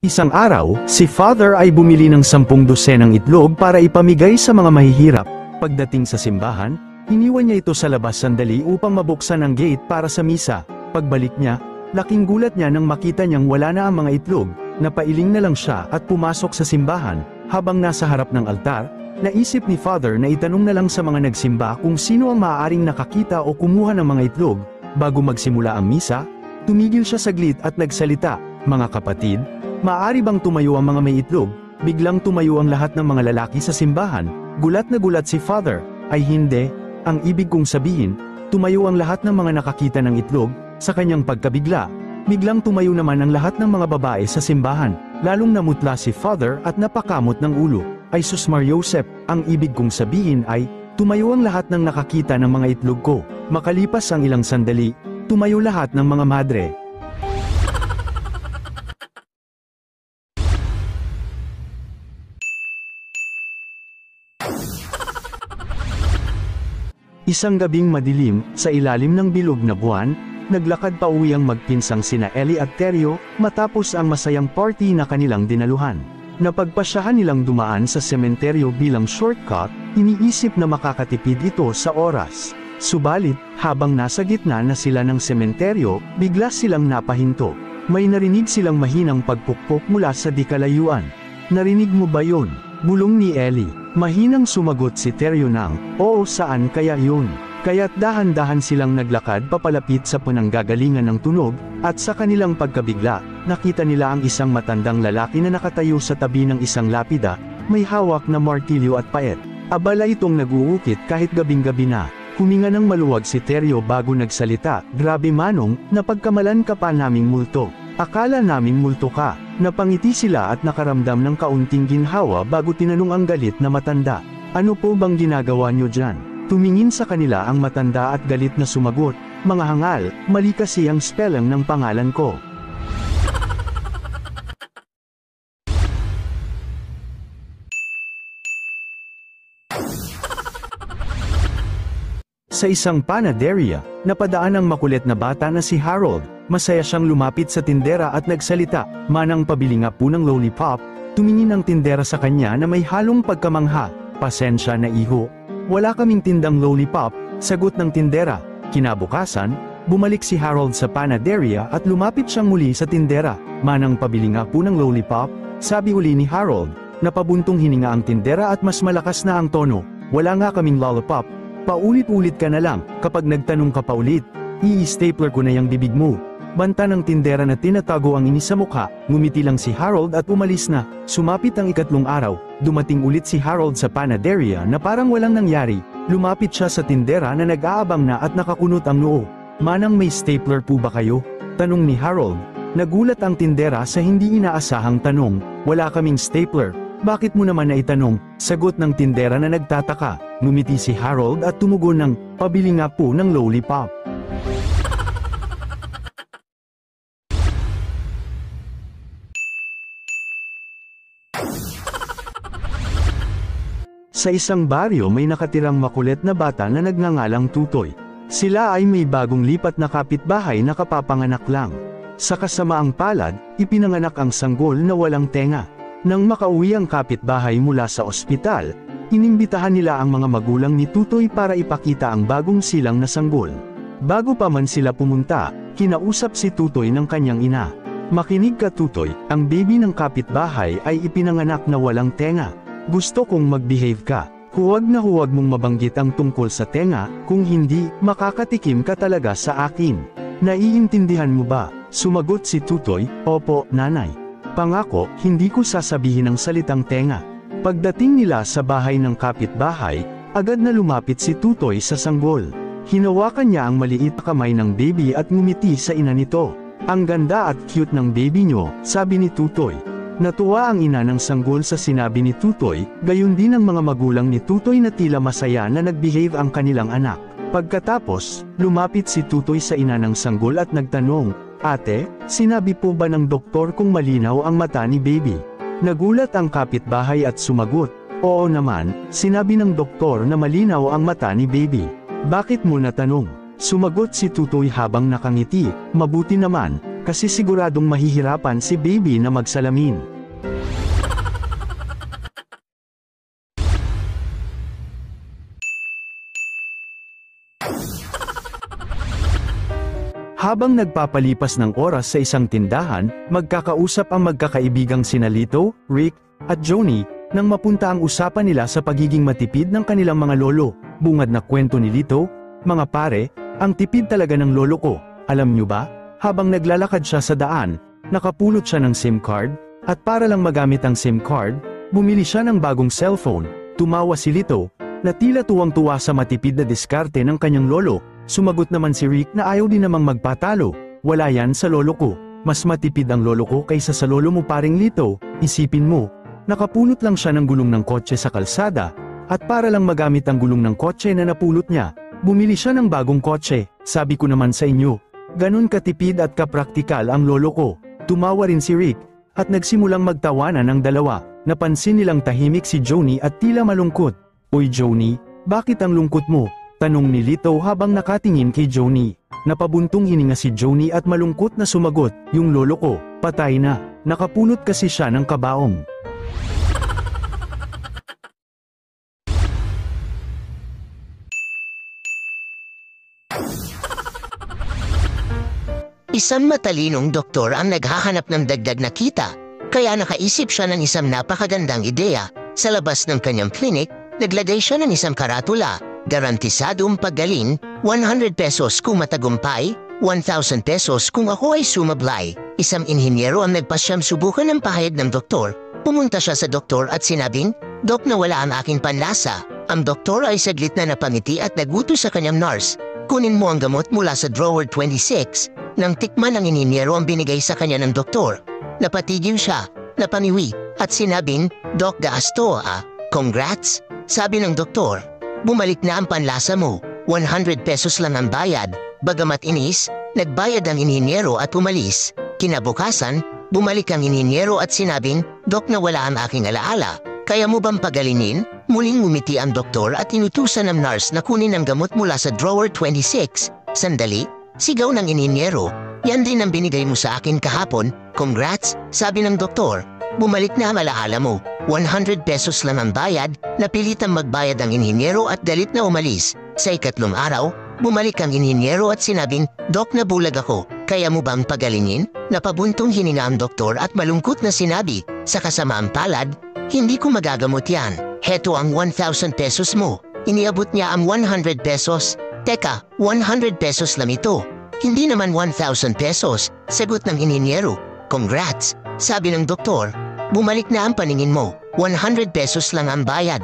Isang araw, si Father ay bumili ng 10 dosenang itlog para ipamigay sa mga mahihirap. Pagdating sa simbahan, iniwan niya ito sa labas sandali upang mabuksan ang gate para sa misa. Pagbalik niya, laking gulat niya nang makita niyang wala na ang mga itlog. Napailing na lang siya at pumasok sa simbahan. Habang nasa harap ng altar, naisip ni Father na itanong na lang sa mga nagsimba kung sino ang maaaring nakakita o kumuha ng mga itlog. Bago magsimula ang misa, tumigil siya saglit at nagsalita, "Mga kapatid, maaari bang tumayo ang mga may itlog?" Biglang tumayo ang lahat ng mga lalaki sa simbahan. Gulat na gulat si Father. "Ay hindi, ang ibig kong sabihin, tumayo ang lahat ng mga nakakita ng itlog." Sa kanyang pagkabigla, biglang tumayo naman ang lahat ng mga babae sa simbahan. Lalong namutla si Father at napakamot ng ulo. "Ay sus Mariosep, ang ibig kong sabihin ay, tumayo ang lahat ng nakakita ng mga itlog ko." Makalipas ang ilang sandali, tumayo lahat ng mga madre. Isang gabing madilim, sa ilalim ng bilog na buwan, naglakad pa uwi ang magpinsang sina Ellie at Terrio, matapos ang masayang party na kanilang dinaluhan. Napagpasyahan nilang dumaan sa sementeryo bilang shortcut, iniisip na makakatipid ito sa oras. Subalit, habang nasa gitna na sila ng sementeryo, bigla silang napahinto. May narinig silang mahinang pagpukpok mula sa di kalayuan. "Narinig mo ba yun?" bulong ni Ellie. Mahinang sumagot si Terrio ng, "Oo, saan kaya yun?" Kaya't dahan-dahan silang naglakad papalapit sa pananggagalingan ng tunog, at sa kanilang pagkabigla, nakita nila ang isang matandang lalaki na nakatayo sa tabi ng isang lapida, may hawak na martilyo at paet. Abala itong nag-uukit kahit gabing-gabi na. Huminga ng maluwag si Terrio bago nagsalita, "Grabe Manong, napagkamalan ka pa naming multo. Akala namin multo ka." Napangiti sila at nakaramdam ng kaunting ginhawa bago tinanong ang galit na matanda, "Ano po bang ginagawa nyo dyan?" Tumingin sa kanila ang matanda at galit na sumagot, "Mga hangal, mali kasi ang spelling ng pangalan ko." Sa isang panaderia, napadaan ang makulit na bata na si Harold. Masaya siyang lumapit sa tindera at nagsalita, "Manang pabili nga po ng lollipop." Tumingin ang tindera sa kanya na may halong pagkamangha, "Pasensya na iho, wala kaming tindang lollipop," sagot ng tindera. Kinabukasan, bumalik si Harold sa panaderia at lumapit siyang muli sa tindera, "Manang pabili nga po ng lollipop," sabi uli ni Harold. Napabuntong hininga ang tindera at mas malakas na ang tono, "Wala nga kaming lollipop. Paulit-ulit ka na lang, kapag nagtanong ka pa ulit, i-stapler ko na yung bibig mo." Banta ng tindera na tinatago ang inis sa mukha, ngumiti lang si Harold at umalis na. Sumapit ang ikatlong araw, dumating ulit si Harold sa panaderia na parang walang nangyari. Lumapit siya sa tindera na nag-aabang na at nakakunot ang noo. "Manang may stapler po ba kayo?" tanong ni Harold. Nagulat ang tindera sa hindi inaasahang tanong, "Wala kaming stapler." "Bakit mo naman naitanong?" sagot ng tindera na nagtataka. Ngumiti si Harold at tumugon ng, "Pabili nga po ng lollipop." Sa isang baryo may nakatirang makulit na bata na nagngangalang Tutoy. Sila ay may bagong lipat na kapitbahay na kapapanganak lang. Sa kasamaang palad, ipinanganak ang sanggol na walang tenga. Nang makauwi ang kapitbahay mula sa ospital, inimbitahan nila ang mga magulang ni Tutoy para ipakita ang bagong silang na sanggol. Bago pa man sila pumunta, kinausap si Tutoy ng kanyang ina. "Makinig ka Tutoy, ang baby ng kapitbahay ay ipinanganak na walang tenga. Gusto kong mag-behave ka. Huwag na huwag mong mabanggit ang tungkol sa tenga, kung hindi, makakatikim ka talaga sa akin. Naiintindihan mo ba?" Sumagot si Tutoy, "Opo, nanay. Pangako, hindi ko sasabihin ang salitang tenga." Pagdating nila sa bahay ng kapitbahay, agad na lumapit si Tutoy sa sanggol. Hinawakan niya ang maliit na kamay ng baby at ngumiti sa ina nito. "Ang ganda at cute ng baby nyo," sabi ni Tutoy. Natuwa ang ina ng sanggol sa sinabi ni Tutoy, gayon din ang mga magulang ni Tutoy na tila masaya na nag-behave ang kanilang anak. Pagkatapos, lumapit si Tutoy sa ina ng sanggol at nagtanong, "Ate, sinabi po ba ng doktor kung malinaw ang mata ni baby?" Nagulat ang kapitbahay at sumagot, "Oo naman, sinabi ng doktor na malinaw ang mata ni baby." "Bakit mo natanong?" Sumagot si Tutoy habang nakangiti, "Mabuti naman, kasi siguradong mahihirapan si baby na magsalamin. Habang nagpapalipas ng oras sa isang tindahan, magkakausap ang magkakaibigang sina Lito, Rick, at Johnny, nang mapunta ang usapan nila sa pagiging matipid ng kanilang mga lolo. Bungad na kwento ni Lito, "Mga pare, ang tipid talaga ng lolo ko. Alam nyo ba, habang naglalakad siya sa daan, nakapulot siya ng SIM card, at para lang magamit ang SIM card, bumili siya ng bagong cellphone." Tumawa si Lito, na tila tuwang-tuwa sa matipid na diskarte ng kanyang lolo. Sumagot naman si Rick na ayaw din namang magpatalo. "Wala yan sa lolo ko. Mas matipid ang lolo ko kaysa sa lolo mo, paring Lito. Isipin mo, nakapulot lang siya ng gulong ng kotse sa kalsada, at para lang magamit ang gulong ng kotse na napulot niya, bumili siya ng bagong kotse. Sabi ko naman sa inyo, ganun katipid at kapraktikal ang lolo ko." Tumawa rin si Rick, at nagsimulang magtawanan ang dalawa. Napansin nilang tahimik si Johnny at tila malungkot. "Oy Johnny, bakit ang lungkot mo?" tanong ni Lito habang nakatingin kay Johnny. Napabuntong hininga si Johnny at malungkot na sumagot, "Yung lolo ko, patay na. Nakapulot kasi siya ng kabaong." Isang matalinong doktor ang naghahanap ng dagdag na kita, kaya nakaisip siya ng isang napakagandang ideya. Sa labas ng kanyang clinic, naglagay siya ng isang karatula. Garantisadong paggaling, 100 pesos kung matagumpay, 1,000 pesos kung ako ay sumablay. Isang inhinyero ang nagpasyam subukan ng pahayag ng doktor. Pumunta siya sa doktor at sinabing, "Dok, nawala ang aking panlasa." Ang doktor ay saglit na napangiti at nagutos sa kanyang nurse, "Kunin mo ang gamot mula sa drawer 26. Nang tikman ng inhinyero ang binigay sa kanya ng doktor, napatigil siya, napaniwi, at sinabing, "Doc, gaas to ah. Congrats." Sabi ng doktor, "Bumalik na ang panlasa mo, 100 pesos lang ang bayad." Bagamat inis, nagbayad ang inhinyero at umalis. Kinabukasan, bumalik ang inhinyero at sinabing, "Dok, nawala ang aking alaala. Kaya mo bang pagalingin?" Muling ngumiti ang doktor at inutusan ng nurse na kunin ang gamot mula sa drawer 26. "Sandali," sigaw ng inhinyero, "yan din ang binigay mo sa akin kahapon." "Congrats," sabi ng doktor. Bumalik na ang alaala mo, 100 pesos lang ang bayad. Napilitang magbayad ang inhinyero at galit na umalis. Sa ikatlong araw, bumalik ang inhinyero at sinabing, "Dok, nabulag ako. Kaya mo bang pagalingin?" Napabuntong hininga ang doktor at malungkot na sinabi, "Sa kasamaang palad, hindi ko magagamot yan. Heto ang 1,000 pesos mo." Iniabot niya ang 100 pesos. "Teka, 100 pesos lang ito. Hindi naman 1,000 pesos, sagot ng inhinyero. "Congrats," sabi ng doktor. "Bumalik na ang paningin mo, 100 pesos lang ang bayad."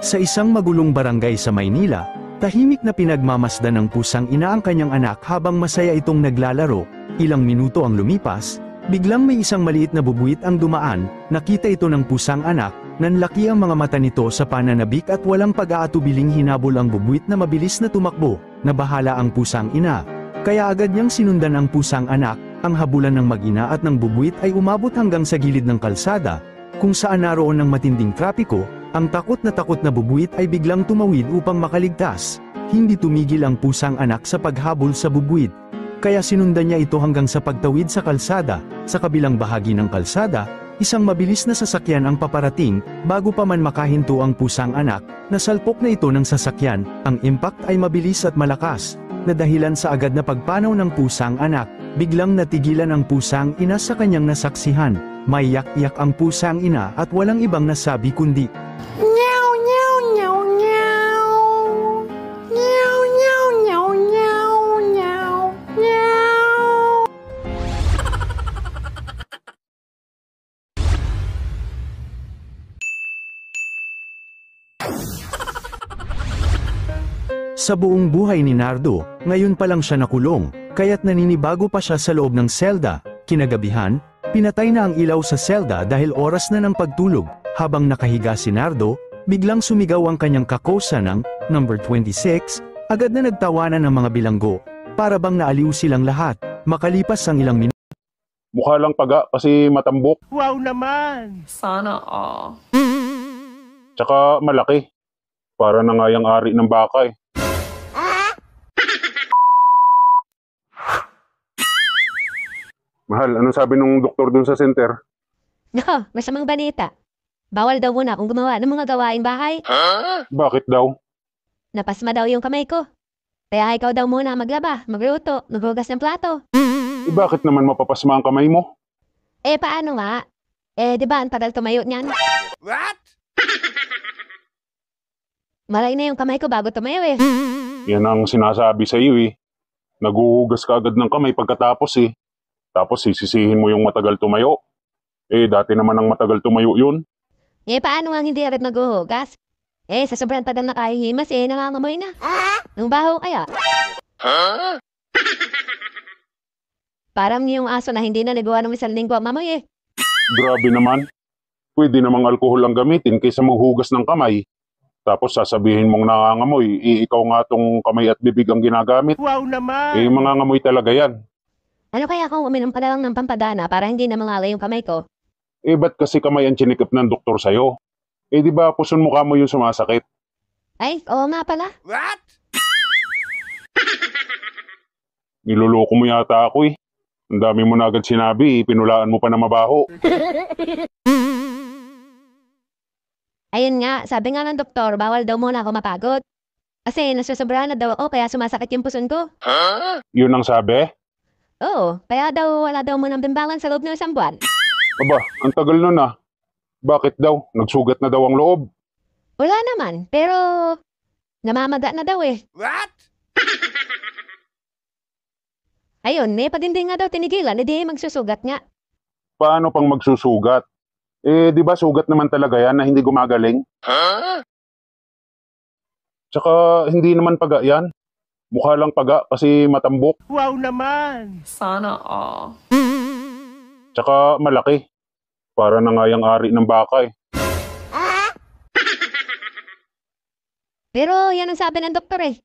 Sa isang magulong barangay sa Maynila, tahimik na pinagmamasdan ng pusang ina ang kanyang anak habang masaya itong naglalaro. Ilang minuto ang lumipas, biglang may isang maliit na bubuwit ang dumaan. Nakita ito ng pusang anak, nanlaki ang mga mata nito sa pananabik at walang pag-aatubiling hinabol ang bubuwit na mabilis na tumakbo. Nabahala ang pusang ina, kaya agad niyang sinundan ang pusang anak. Ang habulan ng mag-ina at ng bubuwit ay umabot hanggang sa gilid ng kalsada, kung saan naroon ng matinding trapiko. Ang takot na bubuwit ay biglang tumawid upang makaligtas. Hindi tumigil ang pusang anak sa paghabol sa bubuwit, kaya sinundan niya ito hanggang sa pagtawid sa kalsada. Sa kabilang bahagi ng kalsada, isang mabilis na sasakyan ang paparating. Bago pa man makahinto ang pusang anak, nasalpok na ito ng sasakyan. Ang impact ay mabilis at malakas, na dahilan sa agad na pagpanaw ng pusang anak. Biglang natigilan ang pusang ina sa kanyang nasaksihan. May yak-yak ang pusang ina at walang ibang nasabi kundi, "Meow, meow, meow, meow. Meow, meow, meow, meow, meow, meow." Sa buong buhay ni Nardo, ngayon pa lang siya nakulong, kaya't naninibago pa siya sa loob ng selda. Kinagabihan, pinatay na ang ilaw sa selda dahil oras na ng pagtulog. Habang nakahiga si Nardo, biglang sumigaw ang kanyang kakosa ng number 26, agad na nagtawanan ng mga bilanggo. Para bang naaliw silang lahat. Makalipas ang ilang minuto, Mukha lang paga kasi matambok. Wow naman! Sana all. Tsaka malaki. Para na nga yung ari ng baka eh. Mahal, anong sabi nung doktor dun sa center? Nako, masamang balita. Bawal daw muna akong gumawa ng mga gawaing bahay. Bakit daw? Napasma daw yung kamay ko. Kaya ikaw daw muna maglaba, magluto, maghugas ng plato. Bakit naman mapapasma ang kamay mo? Eh paano nga? Eh di ba ang tagal tumayo niyan? What? Malay na yung kamay ko bago tumayo eh. Yan ang sinasabi sa iyo eh. Naguhugas ka agad ng kamay pagkatapos eh. Tapos sisisihin mo yung matagal tumayo. Eh dati naman ang matagal tumayo yun. Eh paano nga hindi rin maghuhugas? Eh sa sobrang tagal na kahihimas eh nangangamoy na. Nung baho kaya? Parang yung aso na hindi na nagawa ng isang linggo ang mamoy eh. Grabe naman. Pwede namang alkohol ang gamitin kaysa maghugas ng kamay. Tapos sasabihin mong nangangamoy, ikaw nga tong kamay at bibig ang ginagamit. Wow naman! Eh mangangamoy talaga yan. Ano kaya kung uminom ka na lang ng pampadana para hindi na malala yung kamay ko? Eh ba't kasi kamay ang chinikip ng doktor sa'yo? Eh di ba puson mukha mo yung sumasakit? Ay, oo nga pala. What? Niloloko mo yata ako eh. Ang dami mo na agad sinabi, pinulaan mo pa na mabaho. Ayun nga, sabi nga ng doktor, bawal daw muna ako mapagod. Kasi nasusobrahan na daw ako kaya sumasakit yung puson ko. Yun ang sabi? Oo, kaya daw wala daw munang bimbalan sa loob ng isang buwan. Aba, ang tagal nun ah. Bakit daw? Nagsugat na daw ang loob. Wala naman, pero namamaga na daw eh. What? Ayun, eh pag hindi nga daw tinigilan, edi magsusugat nga. Paano pang magsusugat? Eh, di ba sugat naman talaga yan na hindi gumagaling? Tsaka hindi naman paga yan. Mukha lang paga kasi matambok. Wow naman! Sana all. Tsaka malaki. Para na nga yung ari ng baka eh. Pero yan ang sabi ng doktor eh.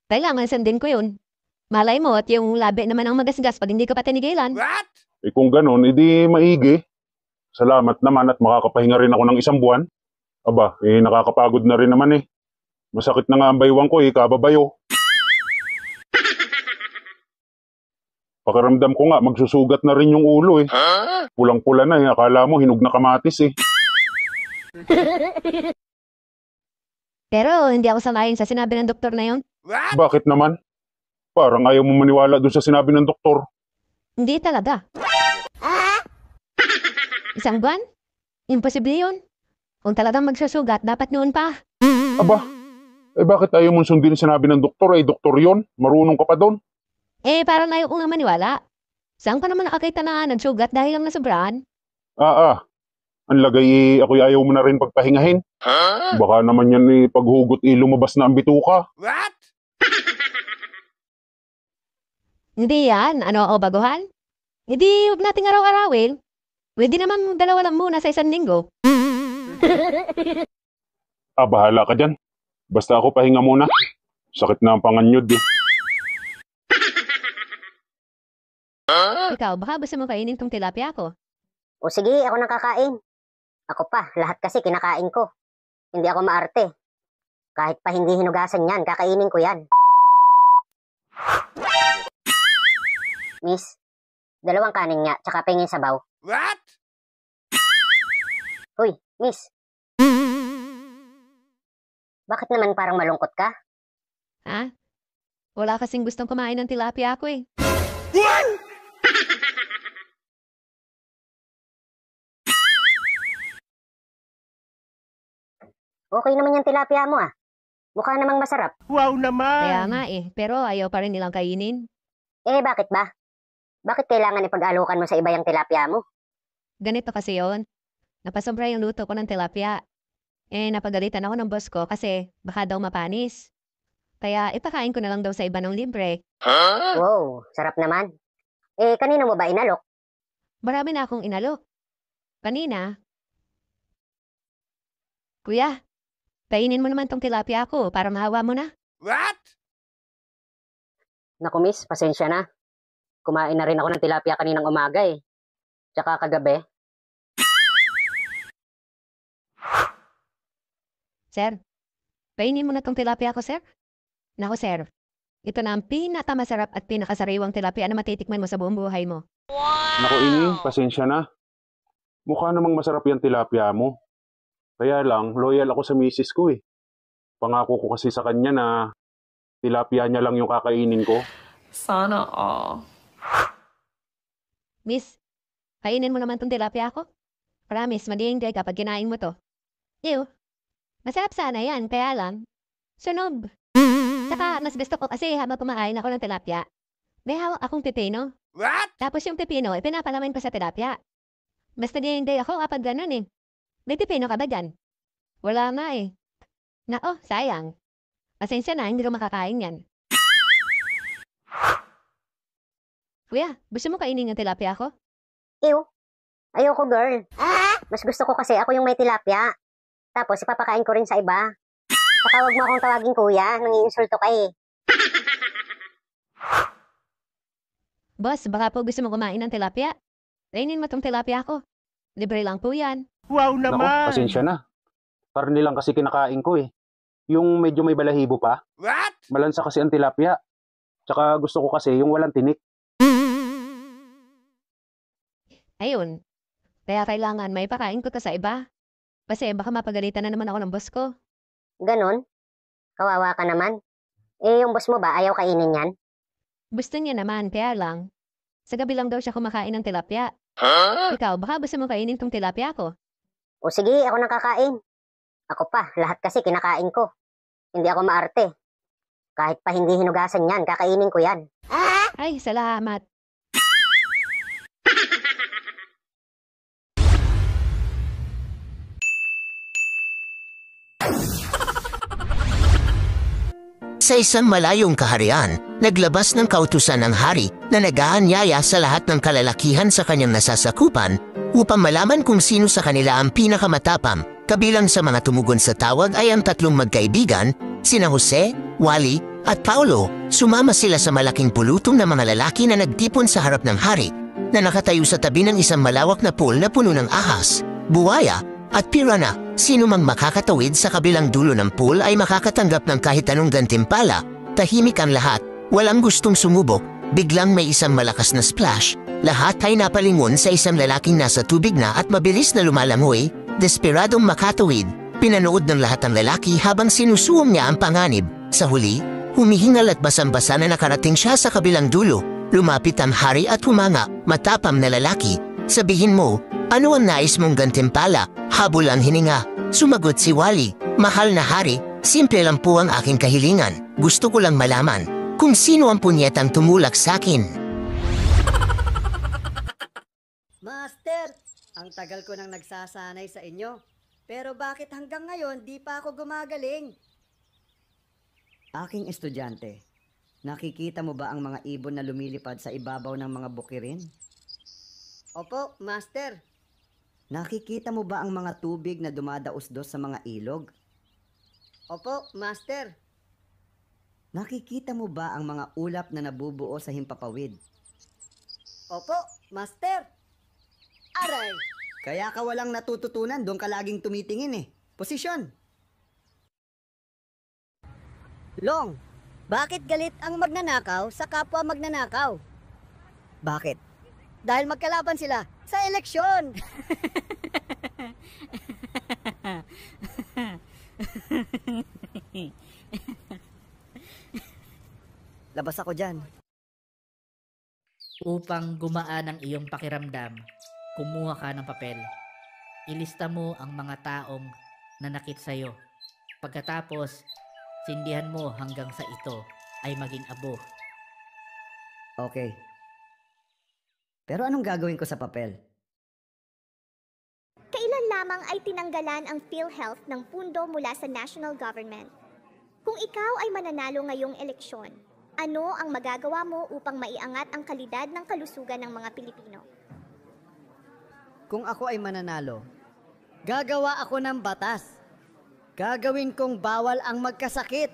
Kailangan sundin ko yun. Malay mo at yung labi naman ang magasgas pag hindi ko pa tinigilan. What? Eh kung ganun, edi maigi. Salamat naman at makakapahinga rin ako ng isang buwan. Aba, eh nakakapagod na rin naman eh. Masakit na nga ang baywang ko eh, kababayo. Pakiramdam ko nga, magsusugat na rin yung ulo eh. Pulang-pula na eh, akala mo hinog na kamatis eh. Pero hindi ako sanayin sa sinabi ng doktor na yun. What? Bakit naman? Parang ayaw mo maniwala dun sa sinabi ng doktor. Hindi talaga. Isang buwan? Imposible yun. Kung talagang magsusugat, dapat noon pa. Aba, eh bakit ayaw mong sundin sinabi ng doktor? Eh doktor yon, marunong ka pa doon. Eh, parang ayaw ko nga maniwala. Saan ka naman nakakita na nagsugat dahil lang nasobrahan? Ang lagay ako'y ayaw mo na rin pagpahingahin. Baka naman yan paghugot lumabas na ang bituka. What? Hindi yan. Ano ako baguhan? Hindi, huwag nating araw-arawin. Pwede naman dalawa lang muna sa isang linggo. Bahala ka dyan. Basta ako pahinga muna. Sakit na ang panganyod eh. Ikaw, baka gusto mo kainin tong tilapia ko? O sige, ako nang kakain. Ako pa, lahat kasi kinakain ko. Hindi ako maarte. Kahit pa hindi hinugasan yan, kakainin ko yan. Miss, 2 kanin nga, tsaka pingin sabaw. What? Hoy, miss. Bakit naman parang malungkot ka? Ha? Wala kasing gustong kumain ng tilapia ko eh. Okay naman yung tilapia mo ah. Mukha namang masarap. Wow naman! Kaya nga eh, pero ayaw pa rin nilang kainin. Eh, bakit ba? Bakit kailangan ipag-alukan mo sa iba yung tilapia mo? Ganito kasi yon. Napasobra yung luto ko ng tilapia. Eh, napagalitan ako ng boss ko kasi baka daw mapanis. Kaya ipakain ko na lang daw sa iba ng libre. Wow, sarap naman. Eh, kanino mo ba inalok? Marami na akong inalok. Kanina. Kuya, kainin mo naman tong tilapia ko para mahawa mo na. What? Naku miss, pasensya na. Kumain na rin ako ng tilapia kaninang umaga eh. Tsaka kagabi. Sir, kainin mo na tong tilapia ko, sir. Nako, sir. Ito na ang pinakamasarap at pinakasariwang tilapia na matitikman mo sa buong buhay mo. Naku, Inging, pasensya na. Mukha namang masarap yung tilapia mo. Kaya lang, loyal ako sa misis ko eh. Pangako ko kasi sa kanya na tilapia niya lang yung kakainin ko. Sana all. Miss, kainin mo naman tong tilapia ko. Promise, madiinday kapag kinain mo to. Ew, masarap sana yan, kaya lang, sunog. Saka, mas gusto ko kasi habang kumakain ako ng tilapia, may hawak akong pipino. What? Tapos yung pipino, pinapalaman ko sa tilapia. Mas nadiinday ako kapag ganun eh. May pipino ka ba dyan? Wala nga eh. Nako, sayang. Pasensya na, hindi ko makakain yan. Kuya, gusto mo kainin yung tilapia ko? Ew. Ayoko, girl. Mas gusto ko kasi ako yung may tilapia. Tapos ipapakain ko rin sa iba. Saka wag mo akong tawaging kuya, nangiinsulto ka eh. Boss, baka po gusto mo kumain ng tilapia? Kainin mo tong tilapia ko. Libre lang po yan. Wow Naku, naman! pasensya na. Karne lang kasi kinakain ko eh. Yung medyo may balahibo pa. What? Malansa kasi ang tilapia. Tsaka gusto ko kasi yung walang tinik. Ayun. Kaya kailangan may pakain ko to sa iba. Kasi baka mapagalitan na naman ako ng boss ko. Ganon? Kawawa ka naman. Eh, yung boss mo ba ayaw kainin yan? Gusto niya naman, kaya lang. Sa gabi lang daw siya kumakain ng tilapia. Ikaw, baka gusto mo kainin tong tilapia ko. O sige, ako nang kakain. Ako pa, lahat kasi kinakain ko. Hindi ako maarte. Kahit pa hindi hinugasan yan, kakainin ko yan. Ay, salamat. Sa isang malayong kaharian, naglabas ng kautusan ng hari na nag-aanyaya sa lahat ng kalalakihan sa kanyang nasasakupan upang malaman kung sino sa kanila ang pinakamatapang. Kabilang sa mga tumugon sa tawag ay ang tatlong magkaibigan, sina Jose, Wally at Paulo. Sumama sila sa malaking pulutong na mga lalaki na nagtipon sa harap ng hari na nakatayo sa tabi ng isang malawak na pool na puno ng ahas, buwaya at piranha. Sino mang makakatawid sa kabilang dulo ng pool ay makakatanggap ng kahit anong gantimpala. Tahimik ang lahat, walang gustong sumubok. Biglang may isang malakas na splash. Lahat ay napalingon sa isang lalaking nasa tubig na at mabilis na lumalangoy. Desperadong makatawid, pinanood ng lahat ng lalaki habang sinusuong niya ang panganib. Sa huli, humihingal at basang-basa na nakarating siya sa kabilang dulo. Lumapit ang hari at humanga, matapang na lalaki. Sabihin mo, ano ang nais mong gantimpala? Habol ang hininga. Sumagot si Wally, mahal na hari, simple lang po ang aking kahilingan. Gusto ko lang malaman kung sino ang punyetang tumulak sa akin. Master, ang tagal ko nang nagsasanay sa inyo. Pero bakit hanggang ngayon di pa ako gumagaling? Aking estudyante, nakikita mo ba ang mga ibon na lumilipad sa ibabaw ng mga bukirin? Opo, Master. Nakikita mo ba ang mga tubig na dumadaos-dos sa mga ilog? Opo, Master. Nakikita mo ba ang mga ulap na nabubuo sa himpapawid? Opo, Master. Aray! Kaya ka walang natututunan, doon ka laging tumitingin eh. Posisyon. Long, bakit galit ang magnanakaw sa kapwa magnanakaw? Bakit? Dahil magkalaban sila sa eleksyon. Labas ako dyan. Upang gumaan ang iyong pakiramdam, kumuha ka ng papel. Ilista mo ang mga taong nanakit sa'yo. Pagkatapos, sindihan mo hanggang sa ito ay maging abo. Okay. Pero anong gagawin ko sa papel? Kailan lamang ay tinanggalan ang PhilHealth ng pundo mula sa national government? Kung ikaw ay mananalo ngayong eleksyon, ano ang magagawa mo upang maiangat ang kalidad ng kalusugan ng mga Pilipino? Kung ako ay mananalo, gagawa ako ng batas. Gagawin kong bawal ang magkasakit.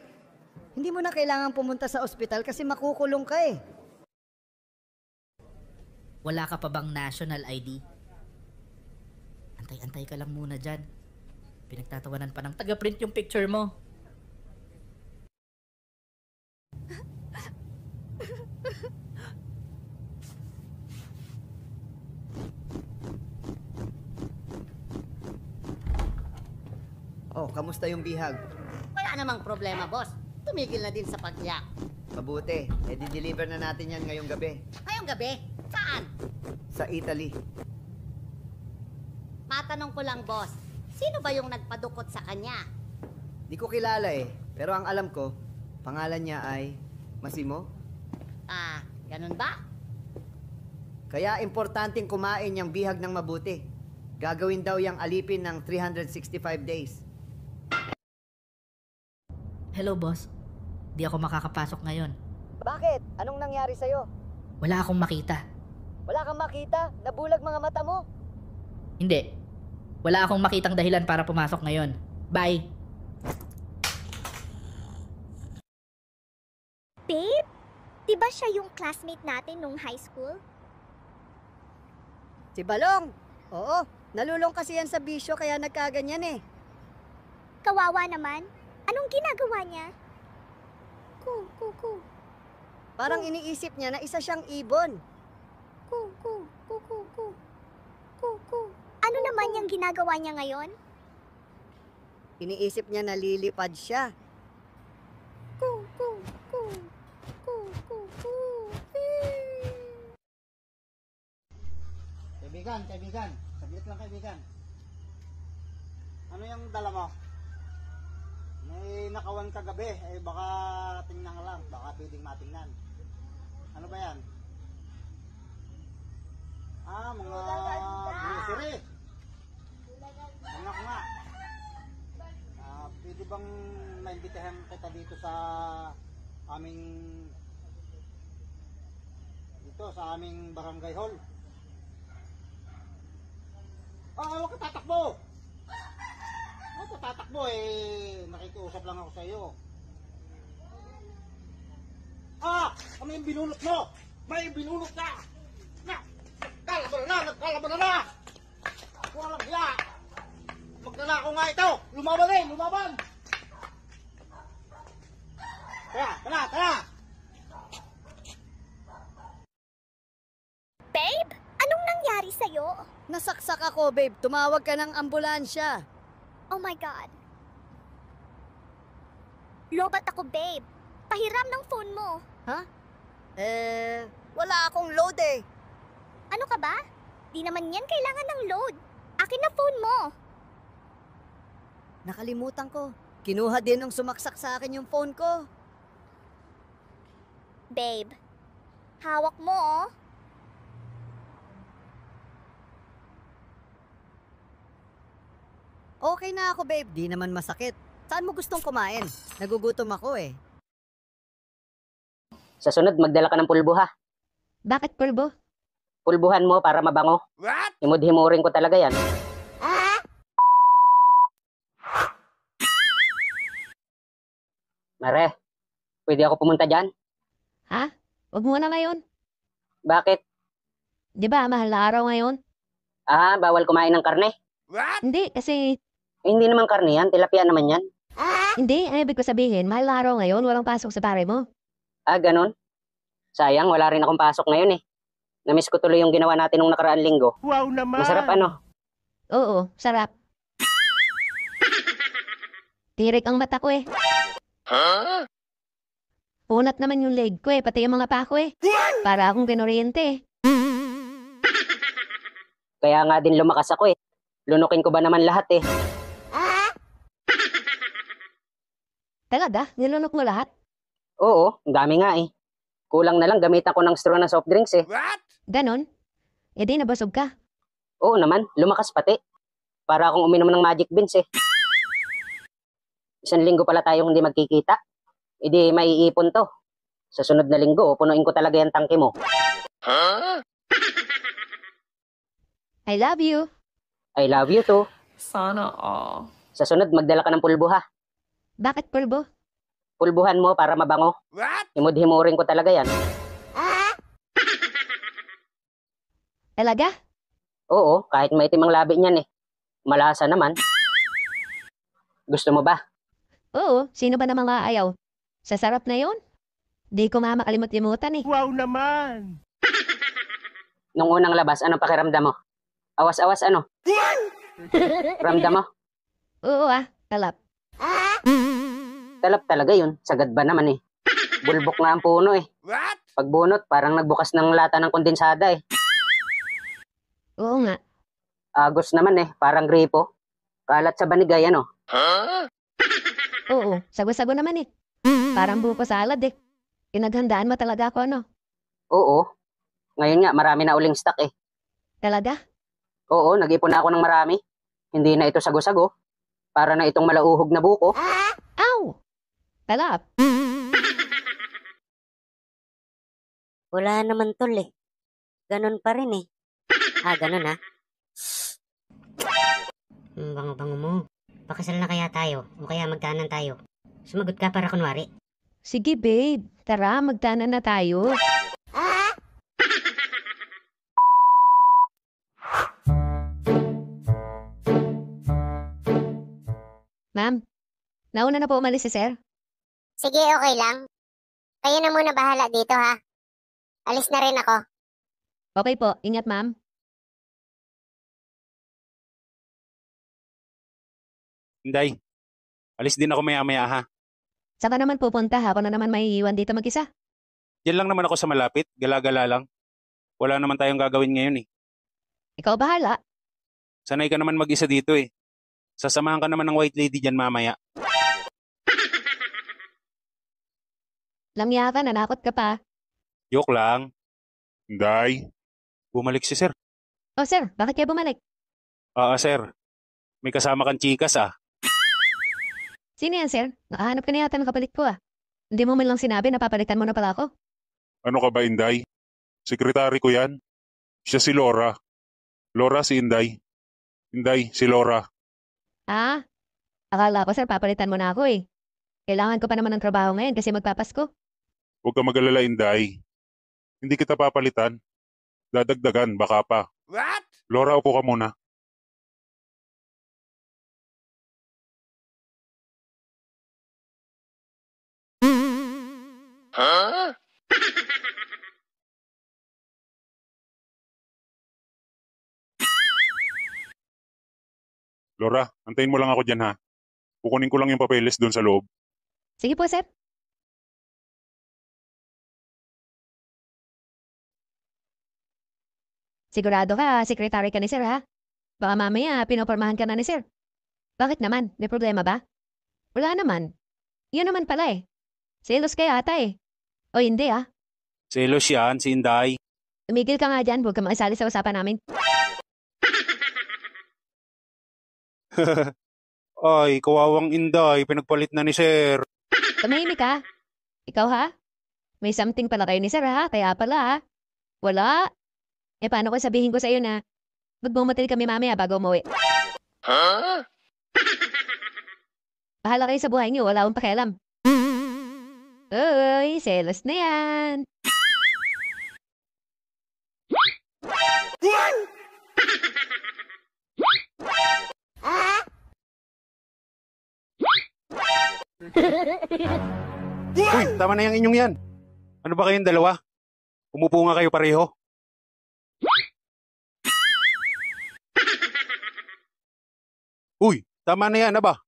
Hindi mo na kailangan pumunta sa ospital kasi makukulong ka eh. Wala ka pa bang national ID? Antay-antay ka lang muna dyan. Pinagtatawanan pa ng taga-print yung picture mo. Oh, kamusta yung bihag? Wala namang problema, boss. Tumigil na din sa pagyak. Mabuti, di-deliver na natin yan ngayong gabi. Ngayong gabi? Saan? Sa Italy. Matanong ko lang, boss. Sino ba yung nagpadukot sa kanya? Di ko kilala eh, pero ang alam ko, pangalan niya ay Massimo. Ah, ganun ba? Kaya importanteng kumain yung bihag ng mabuti. Gagawin daw yung alipin ng 365 days. Hello, boss. Di ako makakapasok ngayon. Bakit? Anong nangyari sa'yo? Wala akong makita. Wala kang makita? Nabulag mga mata mo? Hindi. Wala akong makitang dahilan para pumasok ngayon. Bye. Babe, di ba siya yung classmate natin nung high school? Si Balong? Oo, nalulong kasi yan sa bisyo kaya nagkaganyan eh. Kawawa naman. Anong ginagawa niya? Parang iniisip niya na isa siyang ibon. Ano naman yung ginagawa niya ngayon? Iniisip niya na lilipad siya. Kaibigan. Saglit lang, kaibigan. Ano yung dala mo? May nakawan kagabi. Eh, baka tingnan lang. Baka pwedeng matingnan. Ano ba yan? Ah, mga grocery. Anak nga. Pwede bang maimbitahan kita dito sa aming barangay hall? Huwag ka tatakbo! Huwag ka tatakbo eh. Nakikiusap lang ako sa iyo. Ano yung binulot mo? May binulot ka! Nagkalaban na! Walang hiya! Magnanakaw nga ito! Lumaban! Tara! Babe, anong nangyari sa'yo? Nasaksak ako, babe. Tumawag ka ng ambulansya. Oh my God. Lobat ako, babe. Pahiram ng phone mo. Ha? Wala akong load eh. Ano ka ba? Di naman yan kailangan ng load. Akin na phone mo. Nakalimutan ko. Kinuha din nung sumaksak sa akin yung phone ko. Babe, hawak mo oh. Okay na ako, babe. Di naman masakit. Saan mo gustong kumain? Nagugutom ako eh. Sa sunod, magdala ka ng pulbo ha. Bakit pulbo? Pulbuhan mo para mabango. What? Himud-himurin ko talaga yan. Mare, pwede ako pumunta dyan? Ha? Huwag mo na ngayon. Bakit? Di ba, mahal na araw ngayon? Bawal kumain ng karne? What? Hindi, kasi... Hindi naman karne yan, tilapia naman yan. Hindi, ang ibig ko sabihin, mahal na araw ngayon, walang pasok sa pare mo. Ganun? Sayang, wala rin akong pasok ngayon eh. Namiss ko tuloy yung ginawa natin nung nakaraan linggo. Wow naman! Masarap ano? Oo, sarap. Tirik ang mata ko eh. Huh? Punat naman yung leg ko eh, pati yung mga pa ko eh. Para akong kinoriente eh. Kaya nga din lumakas ako eh. Lunukin ko ba naman lahat eh. Talaga? Nilunok mo lahat? Oo, ang dami nga eh. Kulang na lang gamitan ko ng straw na soft drinks eh. What? Ganon? E di nabusog ka. Oo naman, lumakas pati. Para akong uminom ng magic beans eh. 1 linggo pala tayong hindi magkikita. E di maiipon to. Sa sunod na linggo, punuin ko talaga yung tangke mo. Huh? I love you. I love you too. Sana all. Sa sunod, magdala ka ng pulbo ha. Bakit pulbo? Pulbuhan mo para mabango. What? Himud-himurin ko talaga yan. Talaga? Oo, kahit maitim ang labi niyan eh. Malasa naman. Gusto mo ba? Oo, sino ba namang aayaw? Sa sarap na yon. Di ko nga makalimut-limutan eh. Wow naman! Nung unang labas, ano pakiramdam mo? Awas-awas ano? Ramdam mo? Oo talap. Talap talaga yun. Sagad ba naman eh. Bulbok nga ang puno eh. What? Pagbunot, parang nagbukas ng lata ng kondensada eh. Oo nga. Agos naman eh, parang gripo. Kalat sa banigay ano? Oo, sago-sago naman eh. Parang buko salad eh. Pinaghandaan mo talaga ako ano? Oo. Ngayon nga, marami na uling stock eh. Talaga? Oo, nag-ipon na ako ng marami. Hindi na ito sago-sago. Para na itong malauhog na buko. Aw! Talap. Wala naman tol eh. Ganon pa rin eh. Ganon ah. Bango-bango mo. Pakasal na kaya tayo o kaya magtanan tayo. Sumagot ka para kunwari. Sige babe, tara magtanan na tayo. Ma'am, nauna na po umalis si sir. Sige, okay lang. Kayo na muna bahala dito ha. Alis na rin ako. Okay po, ingat ma'am. Inday, alis din ako maya-maya ha. Saan ka naman pupunta ha? Ako na naman may iwan dito mag-isa. Diyan lang naman ako sa malapit, gala-gala lang. Wala naman tayong gagawin ngayon eh. Ikaw bahala. Sanay ka naman mag-isa dito eh. Sasamahan ka naman ng white lady dyan mamaya. Lamya ka, nanakot ka pa. Joke lang. Inday, bumalik si sir. Oh sir, bakit kayo bumalik? Sir. May kasama kang chikas ah. Sino yan sir? Nakahanap ka na yata ng kapalit ko ah. Hindi mo man lang sinabi na papalitan mo na pala ako. Ano ka ba, Inday? Sekretary ko yan. Siya si Laura. Laura si Inday. Inday, si Laura. Akala ko sir, papalitan mo na ako eh. Kailangan ko pa naman ng trabaho ngayon kasi magpapasko. Huwag ka mag-alala, Inday. Hindi kita papalitan. Dadagdagan, baka pa. What? Laura, upo ka muna. Huh? Laura, antayin mo lang ako dyan ha. Kukunin ko lang yung papeles doon sa loob. Sige po sir. Sigurado ka, sekretary ka ni sir ha? Baka mamaya pinopormahan ka na ni sir. Bakit naman? May problema ba? Wala naman. Yun naman pala eh. Selos kaya ata eh. O hindi ah. Selos yan, si Inday. Tumigil ka nga dyan, huwag ka makisali sa usapan namin. Ay, kawawang Inday, pinagpalit na ni sir. Tumahimik ka. Ikaw ha? May something pala kayo ni sir ha? Kaya pala ha? Wala. Paano ko sabihin ko sa iyo na magbumatil kami mamaya bago umuwi? Huh? Bahala kayo sa buhay niyo, wala akong pakialam. Uy, selos na yan. Uy, tama na yung inyong yan. Ano ba kayong dalawa? Umupo nga kayo pareho. Uy, tama na yan, ano ba?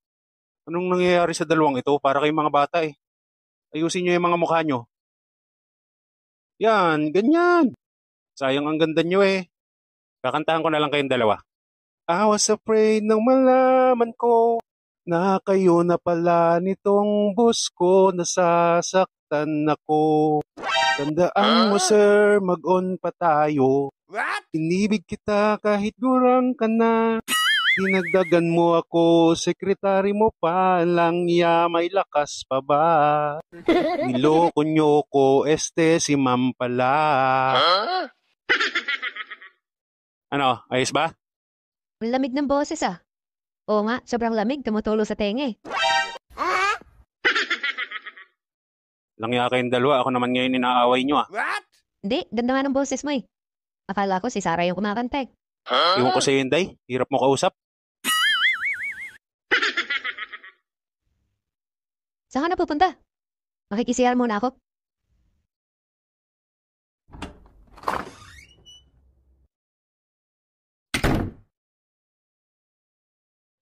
Anong nangyayari sa dalawang ito? Para kayong mga bata eh. Ayusin nyo yung mga mukha nyo. Yan, ganyan. Sayang ang ganda nyo eh. Kakantahan ko na lang kayong dalawa. I was afraid nang malaman ko na kayo na pala nitong bus ko, nasasaktan ako. Tandaan mo sir, mag-on pa tayo. What? Inibig kita kahit gurang ka na. Dinagdagan mo ako, sekretary mo pa lang ya, may lakas pa ba? Niloko nyo ko, si ma'am pala. Huh? Ano, ayos ba? Ang lamig ng boses ah. Oo nga, sobrang lamig, tumutulo sa tenga eh. Langya kayong dalawa, ako naman ngayon inaaway nyo ah. What? Hindi, ganda nga ng boses mo eh. Akala ko si Sarah yung kumakanta eh. Iwan ko sa'yo, Inday. Hirap mo kausap. Saan ka na pupunta? Makikisiyar muna ako.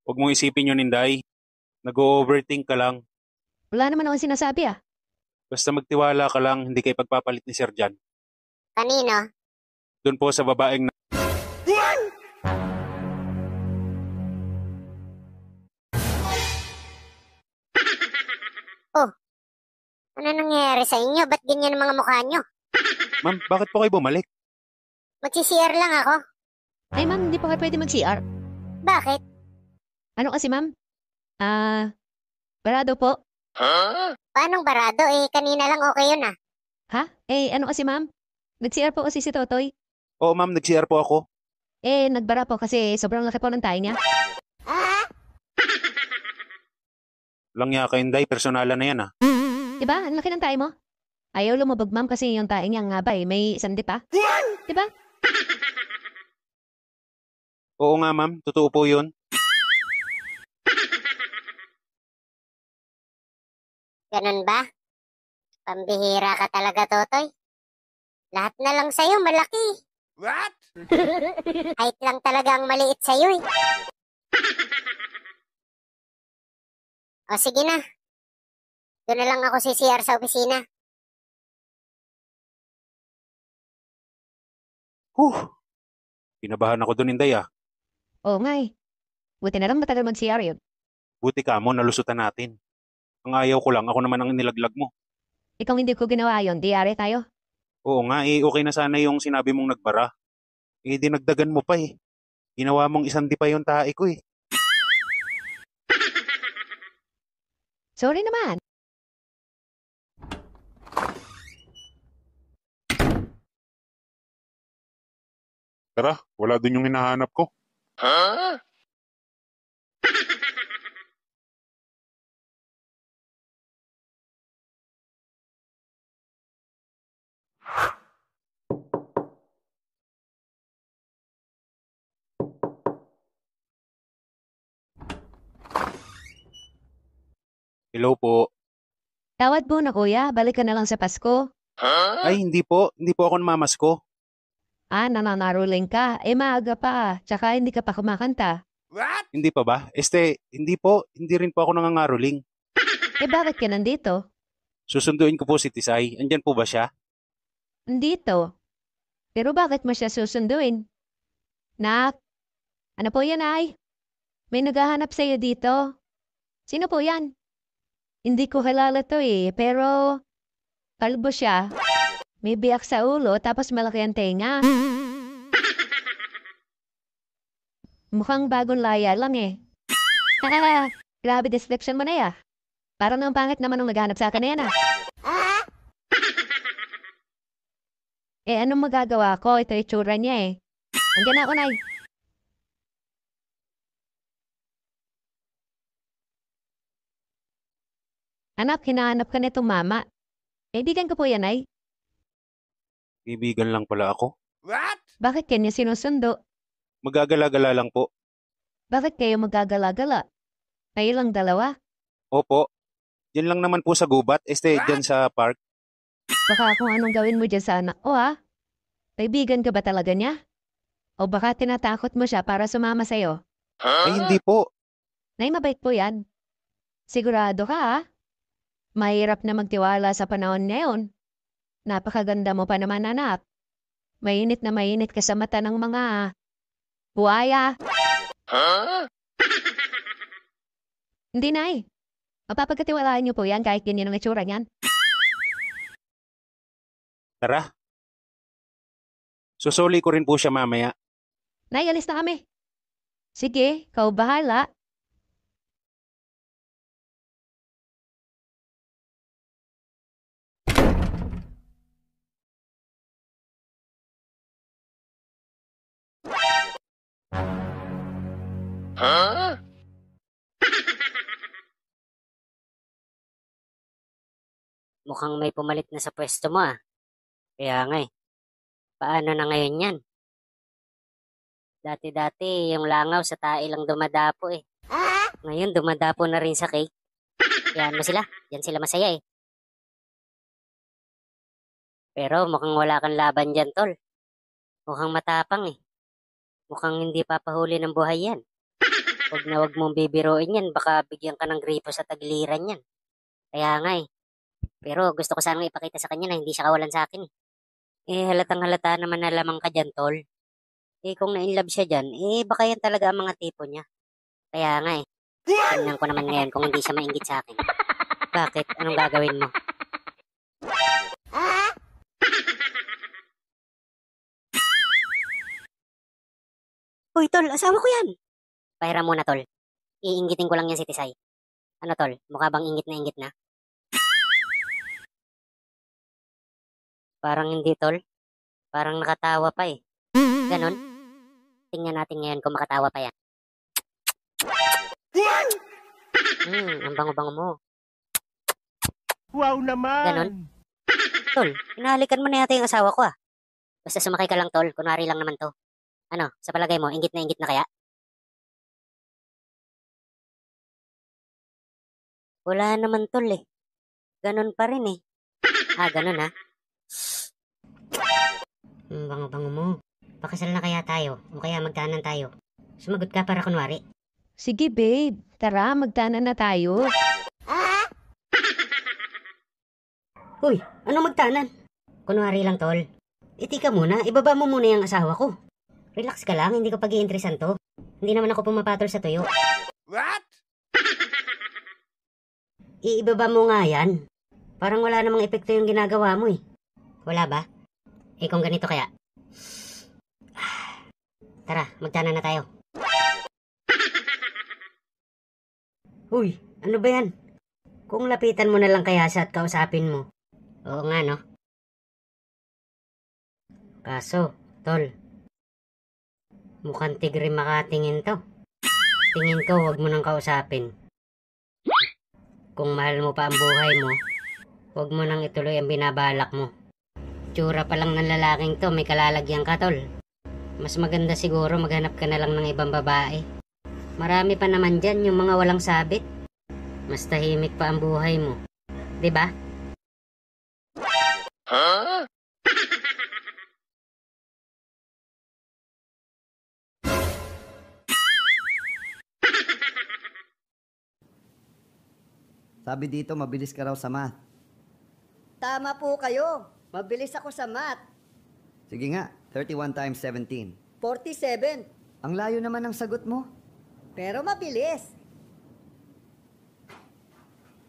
Huwag mong isipin yun, Inday. Nag-overthink ka lang. Wala naman akong sinasabi ah. Basta magtiwala ka lang, hindi kayo pagpapalit ni Sir Jan. Kanino? Doon po sa babaeng na... Oh, ano nangyayari sa inyo? Ba't ganyan ang mga mukha nyo? Ma'am, bakit po kayo bumalik? Magsi-CR lang ako. Ay ma'am, hindi pa kayo pwede mag-CR. Bakit? Ano kasi ma'am? Barado po. Paanong barado? Kanina lang okay yun ah. Ha? Ano kasi ma'am? Nag-CR po kasi si Totoy. Oo ma'am, nag-CR po ako. Nagbara po kasi sobrang laki po ng tayo niya. Lang niya ka, Inday. Personalan na yan ah. Diba? Ang laki ng tayo mo. Ayaw lumabog ma'am kasi yung tayo niya nga ba may sandi pa. Diba? Oo nga ma'am, totoo po yun. Ganun ba? Pambihira ka talaga, Totoy. Lahat na lang sa'yo malaki. What? Height lang talaga ang maliit sa'yo eh. O sige na. Doon na lang ako si CR sa opisina. Kinabahan ako doon, Inday ah. Oo nga eh. Buti na lang matagal mag-CR yun. Buti ka mo, nalusutan natin. Ang ayaw ko lang, ako naman ang nilaglag mo. Ikaw hindi ko ginawa yun, di-ari tayo. Oo nga, okay na sana yung sinabi mong nagbara. Dinagdagan mo pa eh. Ginawa mong isang di pa yung tae ko eh. Sorry naman. Tara, wala dun yung hinahanap ko. Hello po. Tawad mo na kuya, balik ka na lang sa Pasko. Ay, hindi po. Hindi po ako namamasko. Nananaruling ka. Maaga pa. Tsaka hindi ka pa kumakanta. Hindi pa ba? Hindi po. Hindi rin po ako nangangaroling. Bakit ka nandito? Susunduin ko po si Tisay. Andyan po ba siya? Nandito. Pero bakit mo siya susunduin? Nak, ano po yan ay? May naghahanap sa'yo dito. Sino po yan? Hindi ko kilala to pero kalbo siya. May biyak sa ulo tapos malaki ang tenga. Mukhang bagong laya lang Grabe description mo na Parang ang pangit naman ang naghanap sa akin na yan anong magagawa ko? Ito yung tsura niya Andiyan na ako, Nay. Anak, hinahanap ka nitong mama. Kaibigan ko po yan, Nay. Kaibigan lang pala ako. Bakit kanya sinusundo? Magagala-gala lang po. Bakit kayo magagala-gala? Kayo lang dalawa? Opo. Diyan lang naman po sa gubat. Diyan sa park. Baka kung anong gawin mo dyan sa anak ko, Kaibigan ka ba talaga niya? O baka tinatakot mo siya para sumama sa'yo? Ay, hindi po. Nay, mabait po yan. Sigurado ka, Mahirap na magtiwala sa panahon ngayon. Napakaganda mo pa naman, anak. Mainit na mainit ka sa mata ng mga buhaya. Hindi, Nay. Mapapagkatiwalaan niyo po yan kahit ganyan ang itsura niyan. Tara. Susuli ko rin po siya mamaya. Nay, alis na kami. Sige, kau bahala. Mukhang may pumalit na sa pwesto mo Kaya nga Paano na ngayon yan? Dati-dati yung langaw sa tae lang dumadapo Ngayon dumadapo na rin sa cake. Yan mo sila. Yan sila masaya eh. Pero mukhang wala kang laban dyan, tol. Mukhang matapang eh. Mukhang hindi papahuli ng buhay yan. Huwag mong bibiruin yan. Baka bigyan ka ng gripo sa tagliran yan. Kaya nga eh. Pero gusto ko sanang ipakita sa kanya na hindi siya kawalan sa akin eh. Halatang halata naman na lamang ka dyan, tol. Kung na-inlove siya dyan, baka yan talaga ang mga tipo niya. Kaya nga eh. Tingnan ko naman ngayon kung hindi siya mainggit sa akin. Bakit? Anong gagawin mo? Uy, tol, asawa ko yan. Pahiram muna, tol. Iinggitin ko lang yan si Tisay. Ano, tol? Mukha bang inggit na? Parang hindi, tol. Parang nakatawa pa eh. Ganon? Tingnan natin ngayon kung makatawa pa yan. Ang bango-bango mo. Wow naman! Ganon? Tol, hinahalikan mo na yata yung asawa ko ah. Basta sumakay ka lang, tol. Kunwari lang naman to. Ano, sa palagay mo, inggit na kaya? Wala naman, tol eh. Ganon pa rin eh. Ganon ha? Bango-bango mo. Pakasal na kaya tayo, o kaya magtanan tayo. Sumagot ka para kunwari. Sige babe, tara magtanan na tayo. Uy, ano magtanan? Kunwari lang, tol. Tika muna, ibaba mo muna yung asawa ko. Relax ka lang, hindi ko pag-iinteresan to. Hindi naman ako pumapatol sa tuyo. What? Iibaba mo nga yan. Parang wala namang epekto yung ginagawa mo eh. Wala ba? Kung ganito kaya. Tara, magtanan na tayo. Uy, ano ba yan? Kung lapitan mo na lang kaya siya at kausapin mo. Oo nga, no? Kaso, tol, mukhang tigre makatingin to. Tingin ko, huwag mo nang kausapin. Kung mahal mo pa ang buhay mo, huwag mo nang ituloy ang binabalak mo. Tsura pa lang ng lalaking to, may kalalagyan ka, tol. Mas maganda siguro maghanap ka na lang ng ibang babae. Marami pa naman dyan yung mga walang sabit. Mas tahimik pa ang buhay mo. 'Di ba? Huh? Sabi dito, mabilis ka raw sa math. Tama po kayo. Mabilis ako sa math. Sige nga, 31 times 17. 47. Ang layo naman ng sagot mo. Pero mabilis.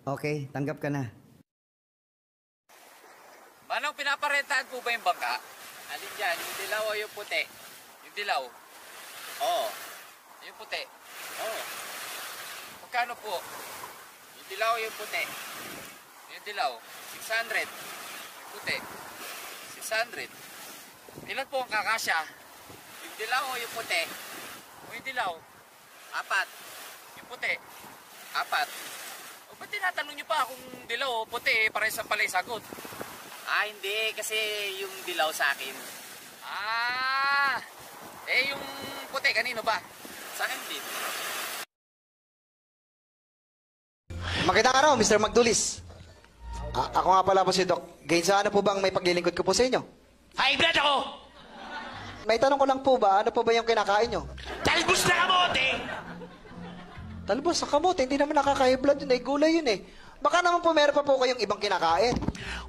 Okay, tanggap ka na. Manong, pinaparentahan po ba yung bangka? Alin dyan? Yung dilaw o yung puti? Yung dilaw? Oo. Yung puti? Oo. Magkano po? Yung dilaw o yung puti? Yung dilaw? 600. Yung puti? 600. Ilan po ang kakasya? Yung dilaw o yung puti? O yung dilaw? 4. Yung puti? 4. O ba't tinatanong niyo pa kung dilaw o puti? Parehas sa pala yung sagot. Hindi. Kasi yung dilaw sa akin. Yung puti, kanino ba? Sa akin din. Magandang araw, Mr. Magdulis. Ako nga pala po si Doc. Gainsa, ano po bang may paglilingkod ko po sa inyo? High blood ako! May tanong ko lang po ba, ano po ba yung kinakain nyo? Talbos na kamote! Talbos sa kamote, hindi naman nakaka-high blood yun eh, gulay yun eh. Baka naman po meron pa po kayong ibang kinakain.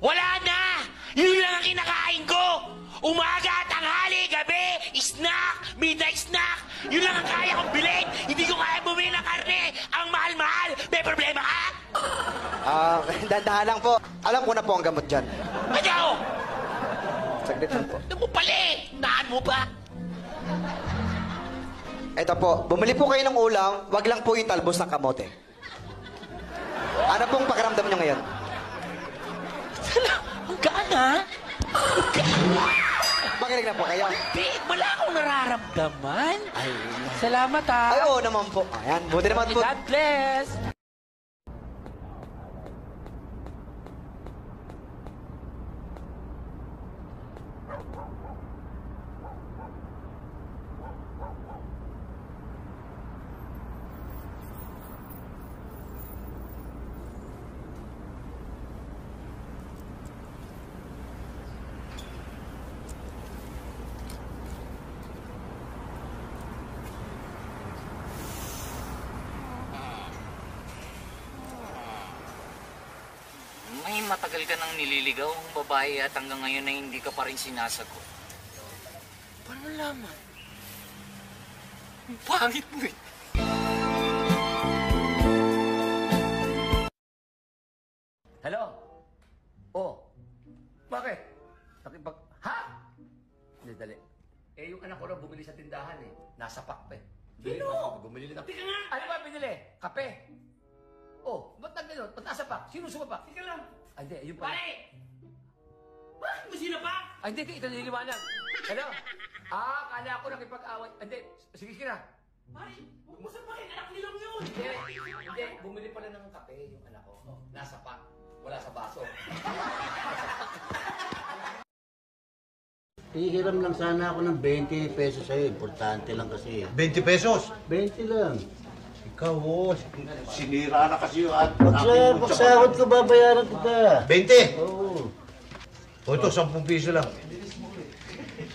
Wala na! Yun lang ang kinakain ko! Umaga, tanghali, gabi, snack, midnight snack. Yun lang ang kaya kong bilhin. Hindi ko kaya bumili ng karne. Ang mahal-mahal. May problema ka? Dandahan lang po. Alam ko na po ang gamot dyan. Ayaw! Saglit lang po. Ano mo pala eh? Naan mo ba? Ito po, bumili po kayo ng ulam, wag lang po yung talbos ng kamote. Ano pong pakiramdam nyo ngayon? Ang gaan ha? Makinig na po kayo. Di, wala akong nararamdaman. Ay, salamat ha. Ay, oo naman po. Ayan, buti naman po. God bless. matagal ka nang nililigaw ang babae at hanggang ngayon na hindi ka pa rin sinasagot? Paano nalaman? Ang pangit mo eh. Hello? Oh. Bakit? Ha? Hindi, dali. Eh, yung anak ko lang bumili sa tindahan eh. Nasa pack pa eh. Sino? Bumili na. Tika nga! Ano ba binili? Kape. Oh, ba't nagganon? Ba't nasa pack? Sino sumapak? Tika lang! Ay, hindi, ayun pala. Pare! Bakit mo sinapak? Ay, hindi, ito nililiwanag. Hello? Kala ko nakipag-away. Hindi, sige na. Pare, huwag mo sapakin, anak nilang yun! Hindi, bumili pala ng kape yung anak ko. Oh, nasa pack. Wala sa baso. Hihiram lang sana ako ng 20 pesos sa'yo. Importante lang kasi. 20 pesos? 20 lang. Ikaw, sinira na kasi yung at... Pagsahod ko, babayaran kita. 20? Oo. O ito, 10 piso lang.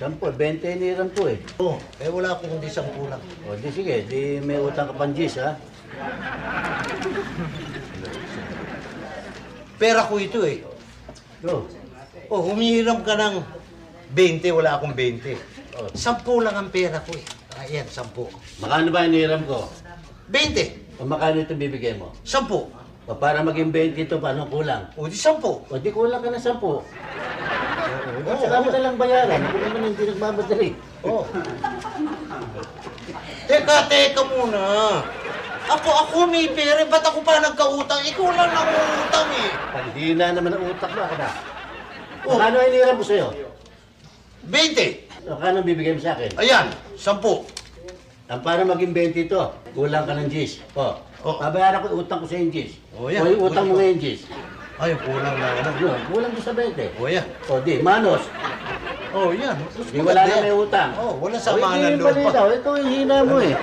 10, 20 hiniram ko eh. Oo, wala akong hindi 10 lang. O di sige, di may utang ka pang G's ha. Pera ko ito eh. Oh, humihiram ka ng 20, wala akong 20. 10 lang ang pera ko eh. Ayan, 10. Makano ba hiniram ko? 20. O makano ito bibigay mo? 10. O para maging 20 ito, paano kulang? O di 10. O di kulang ka ng 10. Saka mo na lang bayaran. Ako naman hindi nagmamadali. Oh. Teka muna. Ako may pera. Ba't ako pa nagkautang? Ikaw lang nangungutang eh. Paghina naman ang utak mo, ako na. Makano hiniram ko sa'yo? 20. O kano bibigay mo sa akin? Ayan, 10. Ang para maging 20 ito, kulang ka ng G's. Babayaran ko utang ko sa yung G's. O yan. O yung utang mo ngayon G's. Ay, kulang na ano. Yun, kulang ko sa 20. O yan. O di, manos. O yan. Di wala na may utang. O, wala samahan ng loob pa. Ito yung hina mo eh.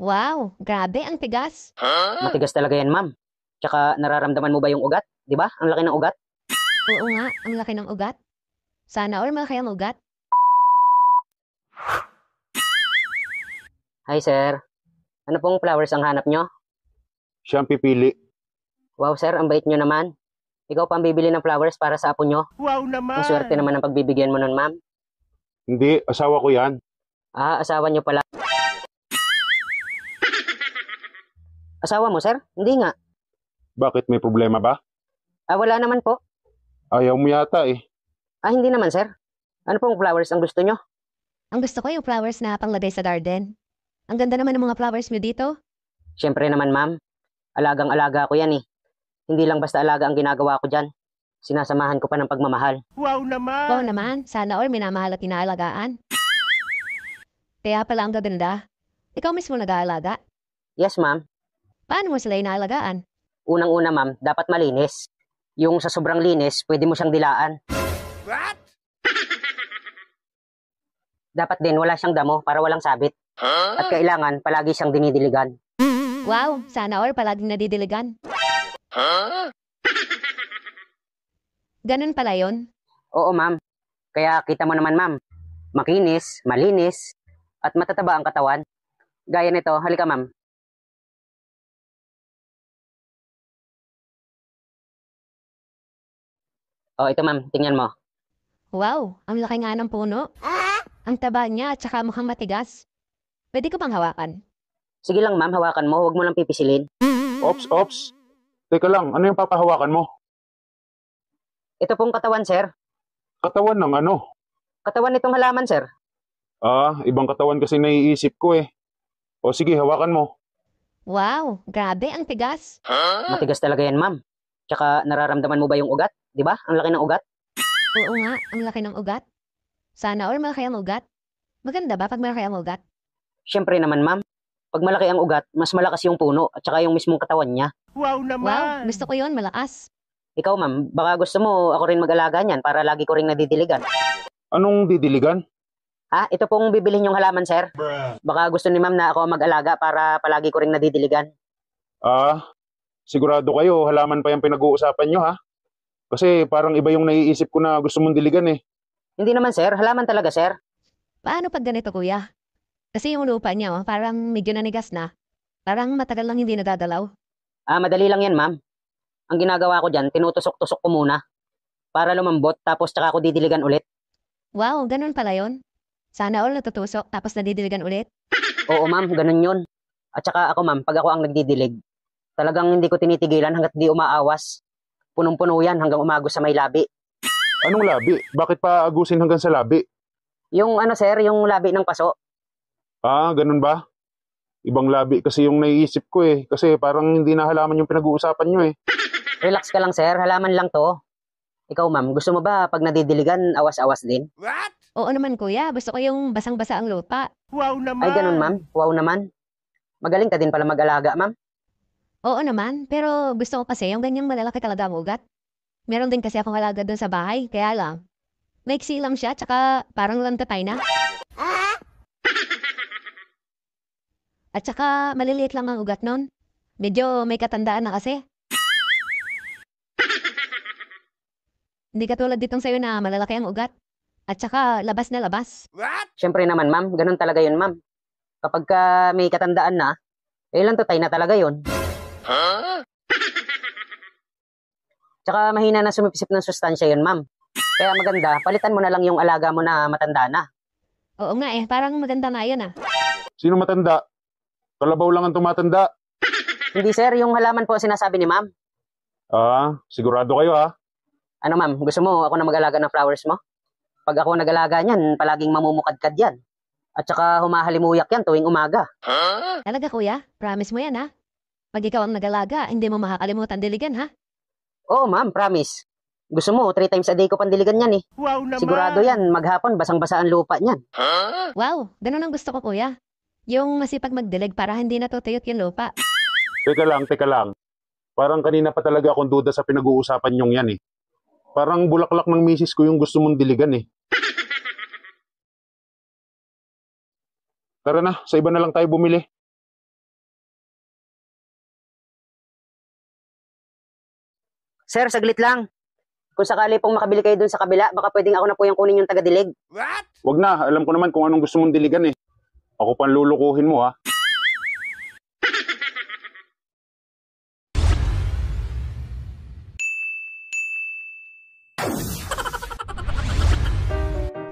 Wow, grabe ang tigas. Matigas talaga yan, ma'am. Tsaka nararamdaman mo ba yung ugat? Di ba? Ang laki ng ugat. Oo nga, ang laki ng ugat. Sana all malaki ang ugat. Hi, sir. Ano pong flowers ang hanap nyo? Siya ang pipili. Wow, sir, ang bait nyo naman. Ikaw pa ang bibili ng flowers para sa apo nyo. Wow naman! Ang swerte naman ang pagbibigyan mo nun, ma'am. Hindi, asawa ko yan. Asawa nyo pala. Asawa mo, sir? Hindi nga. Bakit, may problema ba? Wala naman po. Ayaw mo yata eh. Hindi naman, sir. Ano pong flowers ang gusto nyo? Ang gusto ko yung flowers na panglagay sa garden. Ang ganda naman ng mga flowers mo dito. Siyempre naman, ma'am. Alagang-alaga ko yan eh. Hindi lang basta alaga ang ginagawa ko dyan. Sinasamahan ko pa ng pagmamahal. Wow naman. Sana all minamahal at inaalagaan. Kaya pala ang gaganda. Ikaw mismo nag-aalaga. Yes, ma'am. Paano mo sila inaalagaan? Unang-una, ma'am, dapat malinis. Yung sa sobrang linis, pwede mo siyang dilaan. What? Dapat din wala siyang damo para walang sabit. At kailangan palagi siyang dinidiligan. Wow, sana all palaging nadidiligan. Ganun pala yun? Oo, ma'am. Kaya kita mo naman, ma'am. Makinis, malinis, at matataba ang katawan. Gaya nito, halika, ma'am. Ito, ma'am. Tingnan mo. Wow, ang laki nga ng puno. Ang taba niya at saka mukhang matigas. Pwede ko bang hawakan? Sige lang, ma'am. Hawakan mo. Huwag mo lang pipisilin. Ops. Teka lang, ano yung papahawakan mo? Ito pong katawan, sir. Katawan ng ano? Katawan nitong halaman, sir. Ibang katawan kasi naiisip ko eh. O sige, hawakan mo. Wow, grabe ang tigas. Matigas talaga yan, ma'am. Tsaka nararamdaman mo ba yung ugat? Di ba? Ang laki ng ugat. Oo nga, ang laki ng ugat. Sana all malaki ang ugat. Maganda ba pag malaki ang ugat? Siyempre naman, ma'am. Pag malaki ang ugat, mas malakas yung puno at saka yung mismong katawan niya. Wow, gusto ko yun, malakas. Ikaw, ma'am, baka gusto mo ako rin mag-alaga niyan para lagi ko rin nadidiligan. Anong didiligan? Ito pong bibilhin yung halaman, sir. Baka gusto ni ma'am na ako mag-alaga para palagi ko rin nadidiligan. Sigurado kayo, halaman pa yung pinag-uusapan nyo ha? Kasi parang iba yung naiisip ko na gusto mong diligan eh. Hindi naman, sir. Halaman talaga, sir. Paano pag ganito, kuya? Kasi yung lupa niya, parang medyo nanigas na. Parang matagal lang hindi nadadalaw. Madali lang yan, ma'am. Ang ginagawa ko dyan, tinutusok-tusok ko muna para lumambot tapos tsaka ako didiligan ulit. Wow, ganun pala yun. Sana all natutusok tapos nadidiligan ulit. Oo, ma'am, ganun yun. At saka ako, ma'am, pag ako ang nagdidilig, talagang hindi ko tinitigilan hanggat di umaawas. Punong-puno yan hanggang umagos sa may labi. Anong labi? Bakit pa agusin hanggang sa labi? Yung sir, yung labi ng paso. Ganun ba? Ibang labi kasi yung naiisip ko eh. Kasi parang hindi na halaman yung pinag-uusapan nyo eh. Relax ka lang, sir. Halaman lang to. Ikaw, ma'am, gusto mo ba pag nadidiligan, awas-awas din? Oo naman kuya, gusto ko yung basang-basa ang lupa. Wow naman! Ay, ganun, ma'am. Wow naman. Magaling ka din pala mag-alaga, ma'am. Oo naman, pero gusto ko kasi yung ganyang malalaki talaga ang ugat. Meron din kasi akong alaga doon sa bahay, kaya lang. Maiksi lang siya, tsaka parang lantatay na. At tsaka maliliit lang ang ugat nun. Medyo may katandaan na kasi. Hindi katulad ditong sa'yo na malalaki ang ugat. At tsaka labas na labas. Siyempre naman, ma'am. Ganun talaga yun, ma'am. Kapag may katandaan na, lantatay na talaga yun. Tsaka mahina na sumipisip ng sustansya yun, ma'am. Kaya maganda, palitan mo na lang yung alaga mo na matanda na. Oo nga parang maganda na yun ah. Sino matanda? Kalabaw lang ang tumatanda. Hindi, sir. Yung halaman po sinasabi ni ma'am. Sigurado kayo ha? Ano, ma'am? Gusto mo ako na mag-alaga ng flowers mo? Pag ako nag-alaga niyan, palaging mamumukadkad yan. At saka humahalimuyak yan tuwing umaga. Talaga kuya? Promise mo yan ha? Pag ikaw ang nag-alaga, hindi mo makakalimutan diligan ha? Oo, ma'am. Promise. Gusto mo, 3 times a day ko pandiligan yan eh. Wow naman! Sigurado yan, maghapon, basang-basa ang lupa niyan. Wow, ganun ang gusto ko kuya. Yung masipag magdilig para hindi natutuyot yung lupa. Teka lang. Parang kanina pa talaga akong duda sa pinag-uusapan nyong yan eh. Parang bulaklak ng misis ko yung gusto mong diligan eh. Tara na, sa iba na lang tayo bumili. Sir, saglit lang. Kung sakali pong makabili kayo dun sa kabila, baka pwedeng ako na po yung kunin yung taga-dilig. Wag na, alam ko naman kung anong gusto mong diligan eh. Ako pang lulukuhin mo ha.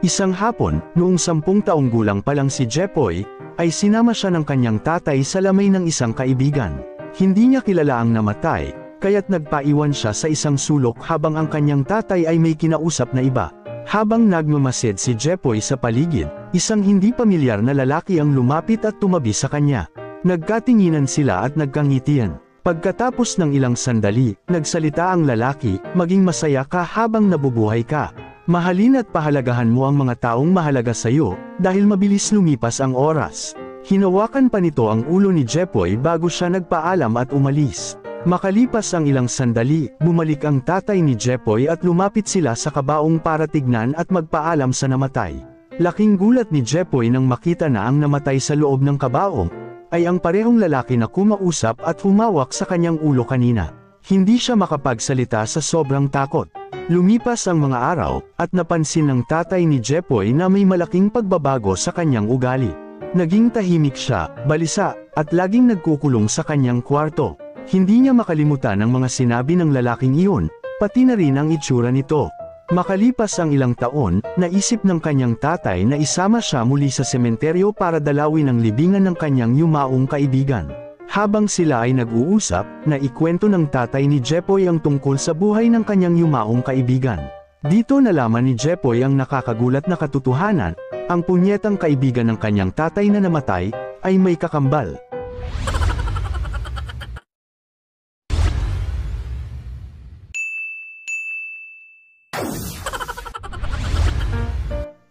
Isang hapon, noong 10 taong gulang pa lang si Jepoy, ay sinama siya ng kanyang tatay sa lamay ng isang kaibigan. Hindi niya kilala ang namatay, kaya't nagpaiwan siya sa isang sulok habang ang kanyang tatay ay may kinausap na iba. Habang nagmamasid si Jepoy sa paligid, isang hindi pamilyar na lalaki ang lumapit at tumabi sa kanya. Nagkatinginan sila at nagkangitian. Pagkatapos ng ilang sandali, nagsalita ang lalaki, "Maging masaya ka habang nabubuhay ka. Mahalin at pahalagahan mo ang mga taong mahalaga sa iyo, dahil mabilis lumipas ang oras." Hinawakan pa nito ang ulo ni Jepoy bago siya nagpaalam at umalis. Makalipas ang ilang sandali, bumalik ang tatay ni Jepoy at lumapit sila sa kabaong para tignan at magpaalam sa namatay. Laking gulat ni Jepoy nang makita na ang namatay sa loob ng kabaong ay ang parehong lalaki na kumausap at humawak sa kanyang ulo kanina. Hindi siya makapagsalita sa sobrang takot. Lumipas ang mga araw, at napansin ng tatay ni Jepoy na may malaking pagbabago sa kanyang ugali. Naging tahimik siya, balisa, at laging nagkukulong sa kanyang kwarto. Hindi niya makalimutan ang mga sinabi ng lalaking iyon, pati na rin ang itsura nito. Makalipas ang ilang taon, naisip ng kanyang tatay na isama siya muli sa sementeryo para dalawin ang libingan ng kanyang yumaong kaibigan. Habang sila ay nag-uusap, naikwento ng tatay ni Jepoy ang tungkol sa buhay ng kanyang yumaong kaibigan. Dito nalaman ni Jepoy ang nakakagulat na katotohanan, ang punyetang kaibigan ng kanyang tatay na namatay, ay may kakambal.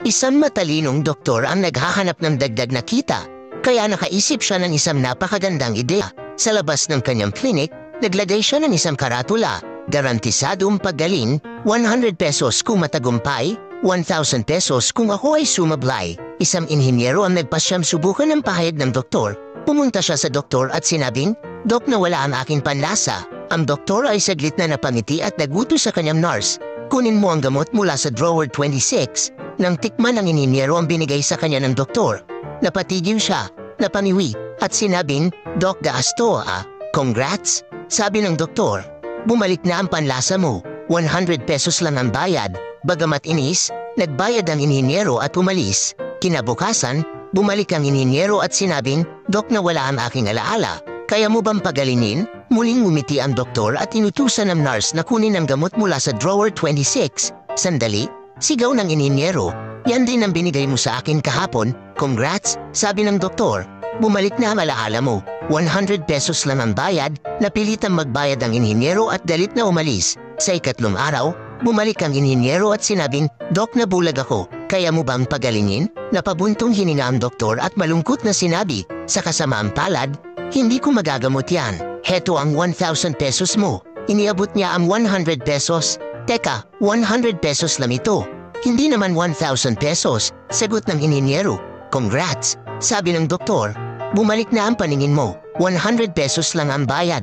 Isang matalinong doktor ang naghahanap ng dagdag na kita, kaya nakaisip siya ng isang napakagandang ideya. Sa labas ng kanyang clinic, naglagay siya ng isang karatula, garantisadong paggaling, 100 pesos kung matagumpay, 1,000 pesos kung ako ay sumablay. Isang inhinyero ang nagpasyam subukan ng pahayag ng doktor. Pumunta siya sa doktor at sinabing, "Dok, nawala ang aking panlasa." Ang doktor ay saglit na napangiti at nagutos sa kanyang nurse, "Kunin mo ang gamot mula sa drawer 26. Nang tikman ng inhinyero ang binigay sa kanya ng doktor, napatigil siya. napaniwi at sinabing, Doc Gasto congrats, sabi ng doktor. Bumalik na ang panlasa mo, 100 pesos lang ang bayad. Bagamat inis, nagbayad ang inhinyero at umalis. Kinabukasan, bumalik ang inhinyero at sinabing, Doc na wala ang aking alaala. Kaya mo bang pagalingin? Muling ngumiti ang doktor at inutusan ng nurse na kunin ang gamot mula sa drawer 26. Sandali, sigaw ng inhinyero. Yan din ang binigay mo sa akin kahapon. Congrats, sabi ng doktor. Bumalik na ang alaala mo. 100 pesos lang ang bayad, napilitang magbayad ang inhinyero at galit na umalis. Sa ikatlong araw, bumalik ang inhinyero at sinabing, Doc na bulag ako, kaya mo bang pagalingin? Napabuntong hininga ang doktor at malungkot na sinabi, sa kasamaang palad, hindi ko magagamot yan. Heto ang 1,000 pesos mo. Iniabot niya ang 100 pesos. Teka, 100 pesos lang ito. Hindi naman 1,000 pesos, sagot ng inhinyero. Congrats, sabi ng doktor. Bumalik na ang paningin mo, 100 pesos lang ang bayad.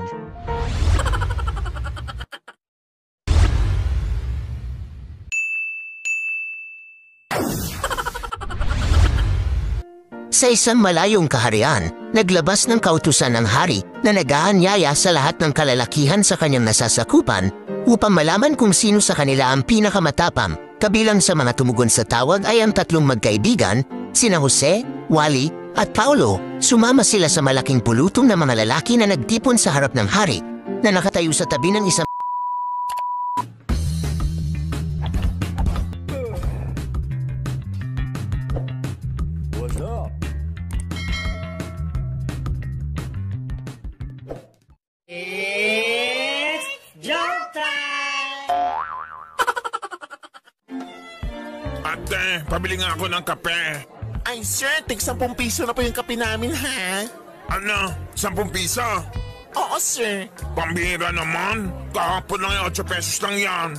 Sa isang malayong kaharian, naglabas ng kautusan ng hari na nag-aanyaya sa lahat ng kalalakihan sa kanyang nasasakupan upang malaman kung sino sa kanila ang pinakamatapang. Kabilang sa mga tumugon sa tawag ay ang tatlong magkaibigan, sina Jose, Wally, at Paulo. Sumama sila sa malaking pulutong na mga lalaki na nagtipon sa harap ng hari na nakatayo sa tabi ng isang What's up? It's joke time! Ate, pabili nga ako ng kape. Ay sir, tig 10 piso na po yung kape namin ha? Ano? 10 piso? Oo sir. Pambira naman. Kahapon lang yung 8 pesos lang yan.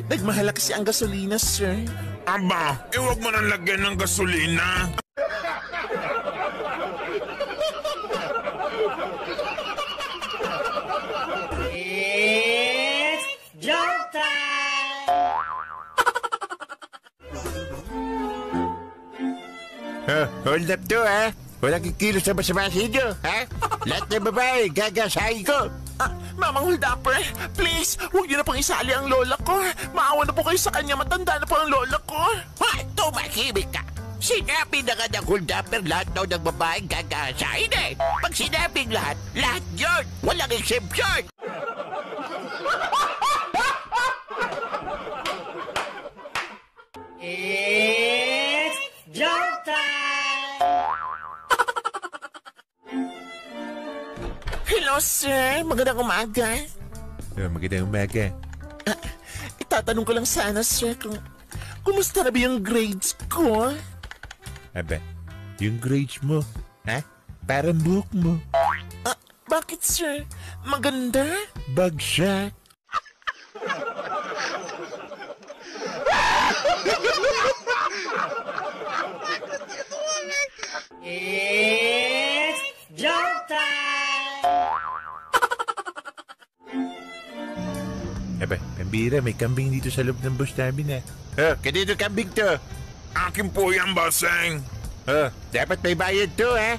Nagmahal kasi ang gasolina sir. Aba, iwag mo nang lagyan ng gasolina. It's joke time! Hold up to ha? Walang kikilos sa masamahin nyo ha? Lahat ng babae, gagasahin ko. Mamang Huldapper, please, huwag niyo na pang isali ang lola ko. Maawa na po kayo sa kanya, matanda na po ang lola ko. Tumahimik ka. Sinabi na nga ng Huldapper lahat daw ng babae gagasahin eh. Pag sinabing lahat, lahat yun. Walang exception. It's joke time! Hello sir, magandang umaga. Magandang umaga. Itatanong ko lang sana sir kung kumusta na ba yung grades ko? Aba, yung grades mo, ha? Parang buhok mo. Bakit sir? Maganda? Bagsak. It's joke time! Aba, pambira, may kambing dito sa loob ng bus namin Kanino kambing to? Akin po yan, Baseng. Dapat may bayad to ha?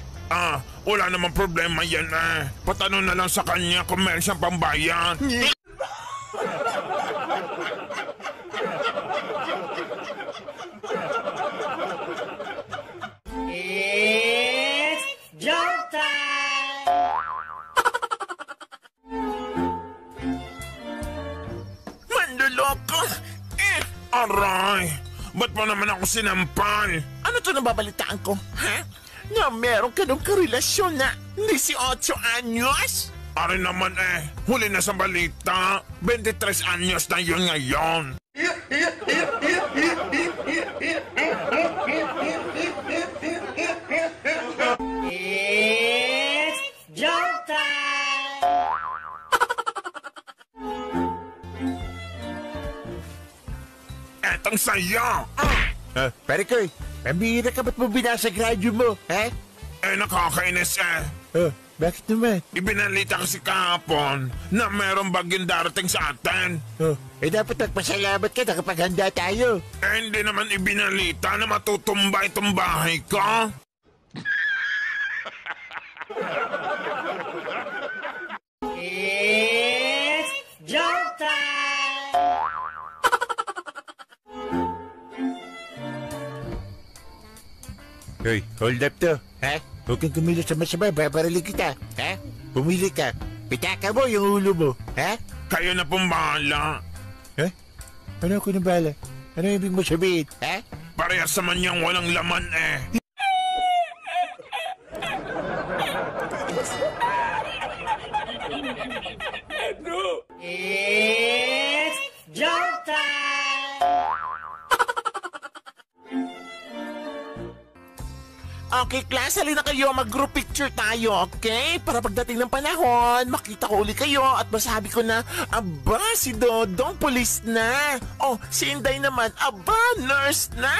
Wala namang problema yan Patanong na lang sa kanya kung meron siyang pambayad. It's joke time! Manloloko! Aray! Ba't pa naman ako sinampal? Ano to nababalitaan ko? Ha? Na meron ka nung karelasyon na 18 anyos? Aray naman huli na sa balita. 23 anyos na yun ngayon. It's joke time! Etong saya! Pare ko pambira ka ba't mo binasa radyo mo, ha? Nakakainis Bakit naman? Ibinalita kasi kahapon na merong bagyong darating sa atin. Dapat magpasalamat ka, nakapaghanda tayo. Hindi naman ibinalita na matutumba itong bahay ko. It's joke time! Hoy, hold up to. Ha? Huwag kang kumilos sa masama, babaraling kita. Ha? Pumili ka. Pitaka mo yung ulo mo. Ha? Kayo na pong bahala. Ha? Ano ako na bahala? Ano ibig mo sabihin? Ha? Parehas naman niyang walang laman eh. It's joke time! Okay, class, halina kayo. Mag-group picture tayo, okay? Para pagdating ng panahon, makita ko uli kayo at masabi ko na, aba, si Dodong pulis na. Oh, si Inday naman, aba, nurse na.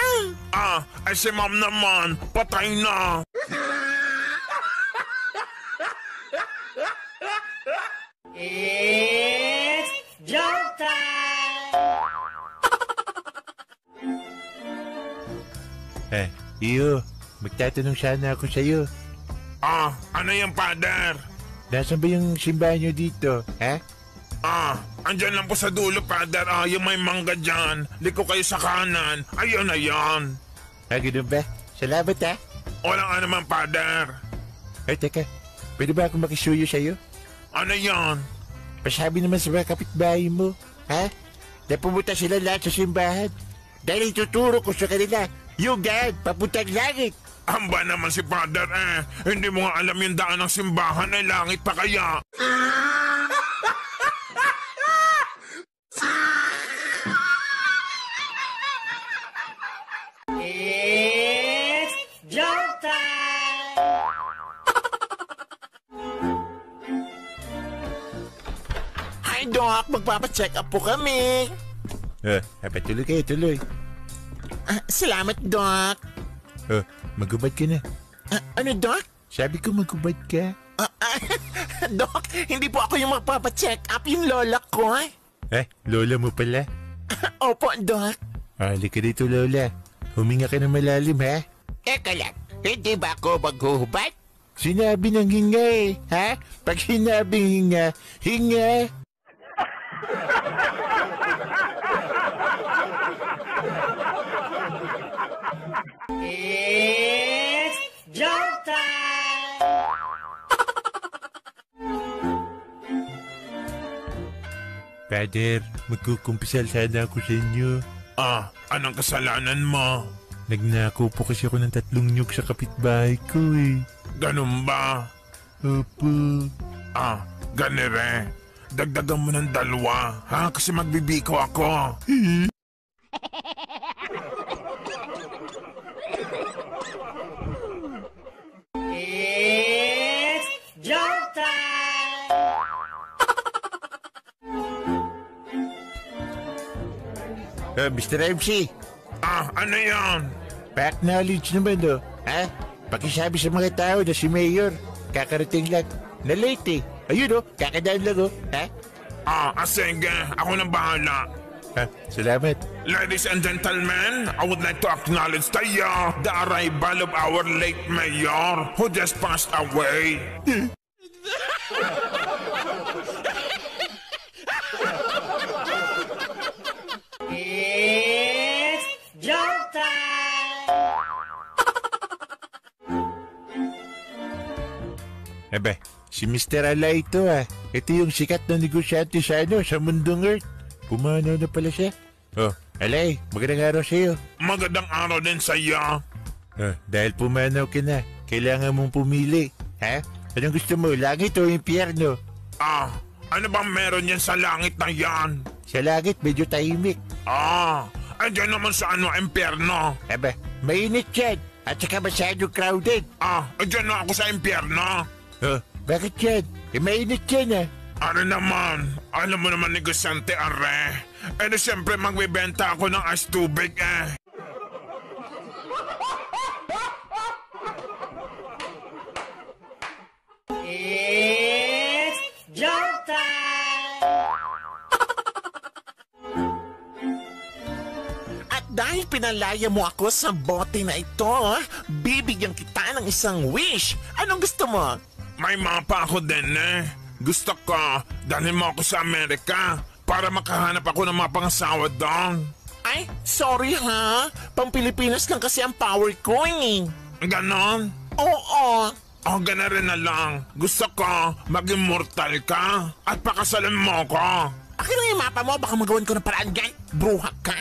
Ay si ma'am naman, patay na. It's joke time! Iyo, magtatanong sana ako sa'yo. Ano yung father? Nasaan ba yung simbahan nyo dito, ha? Andyan lang po sa dulo, father. Yung may mangga dyan. Liko kayo sa kanan. Ayun na yan. Ganun ba? Salamat, ha? Walang ano man, father. Teka. Pwede ba akong makisuyo sa'yo? Ano yan? Pasabi naman sa mga kapitbahay mo, ha? Na pumunta sila lahat sa simbahan. Dahil ituturo ko sa kanila, yung daan, papuntang langit. Hamba naman si father eh. Hindi mo nga alam yung daan ng simbahan ay langit pa kaya. It's joke time! Hi, Doc. Magpapacheck up po kami. Tuloy kayo, tuloy. Salamat, Doc. Magubad ka na. Ano, Doc? Sabi ko magubad ka. Doc, hindi po ako yung magpapacheck up, yung lola ko. Lola mo pala? Opo, Doc. Halika dito, Lola. Huminga ka ng malalim, ha? Teka lang, hindi ba ako maghuhubad? Sinabi ng hinga eh, ha? Pag sinabing hinga, hinga. It's joke time! Father, magkukumpisal sana ako sa inyo. Anong kasalanan mo? Nagnako po kasi ako ng 3 nyug sa kapitbahay ko eh. Ganun ba? Opo. Ganire. Dagdagan mo ng 2, ha? Kasi magbibiko ako. It's joke time! Mr. MC. Ano yan? Fact knowledge naman, oh. Ha? Pakisabi sa mga tao na si Mayor, kakarating lang. Na late eh. Ayun, oh. Kakadaan lang, oh. Ha? Sige. Ako na bahala. Salamat. Ladies and gentlemen, I would like to acknowledge the arrival of our late mayor who just passed away. It's joke time! Si Mr. Ala ito ah. Ito yung sikat na negosyante sa sa mundong Earth. Pumanaw na pala siya. Alay, magandang araw sa iyo. Magandang araw din sa iyo. Dahil pumanaw ka na, kailangan mong pumili. Ha? Anong gusto mo, langit o impyerno? Ano bang meron yan sa langit na yan? Sa langit, medyo tahimik. Andiyan naman sa impyerno. Mainit yan. At saka masyadong crowded. Andiyan na ako sa impyerno. Bakit yan? Mainit yan ah. Ano naman? Alam mo naman negosyante, are. Siyempre magbibenta ako ng ice tubig eh. It's joke time! At dahil pinalaya mo ako sa bote na ito, bibigyan kita ng isang wish. Anong gusto mo? May mapa ako din eh. Gusto ko, dalhin mo ako sa Amerika para makahanap ako ng mga pangasawa doon. Ay, sorry ha. Pang Pilipinas lang kasi ang power ko eh. Ganon? Oo. O, gana rin na lang. Gusto ko, maging mortal ka at pakasalan mo ko. Akin lang yung mapa mo, baka magawan ko ng paraan dyan. Bruha ka.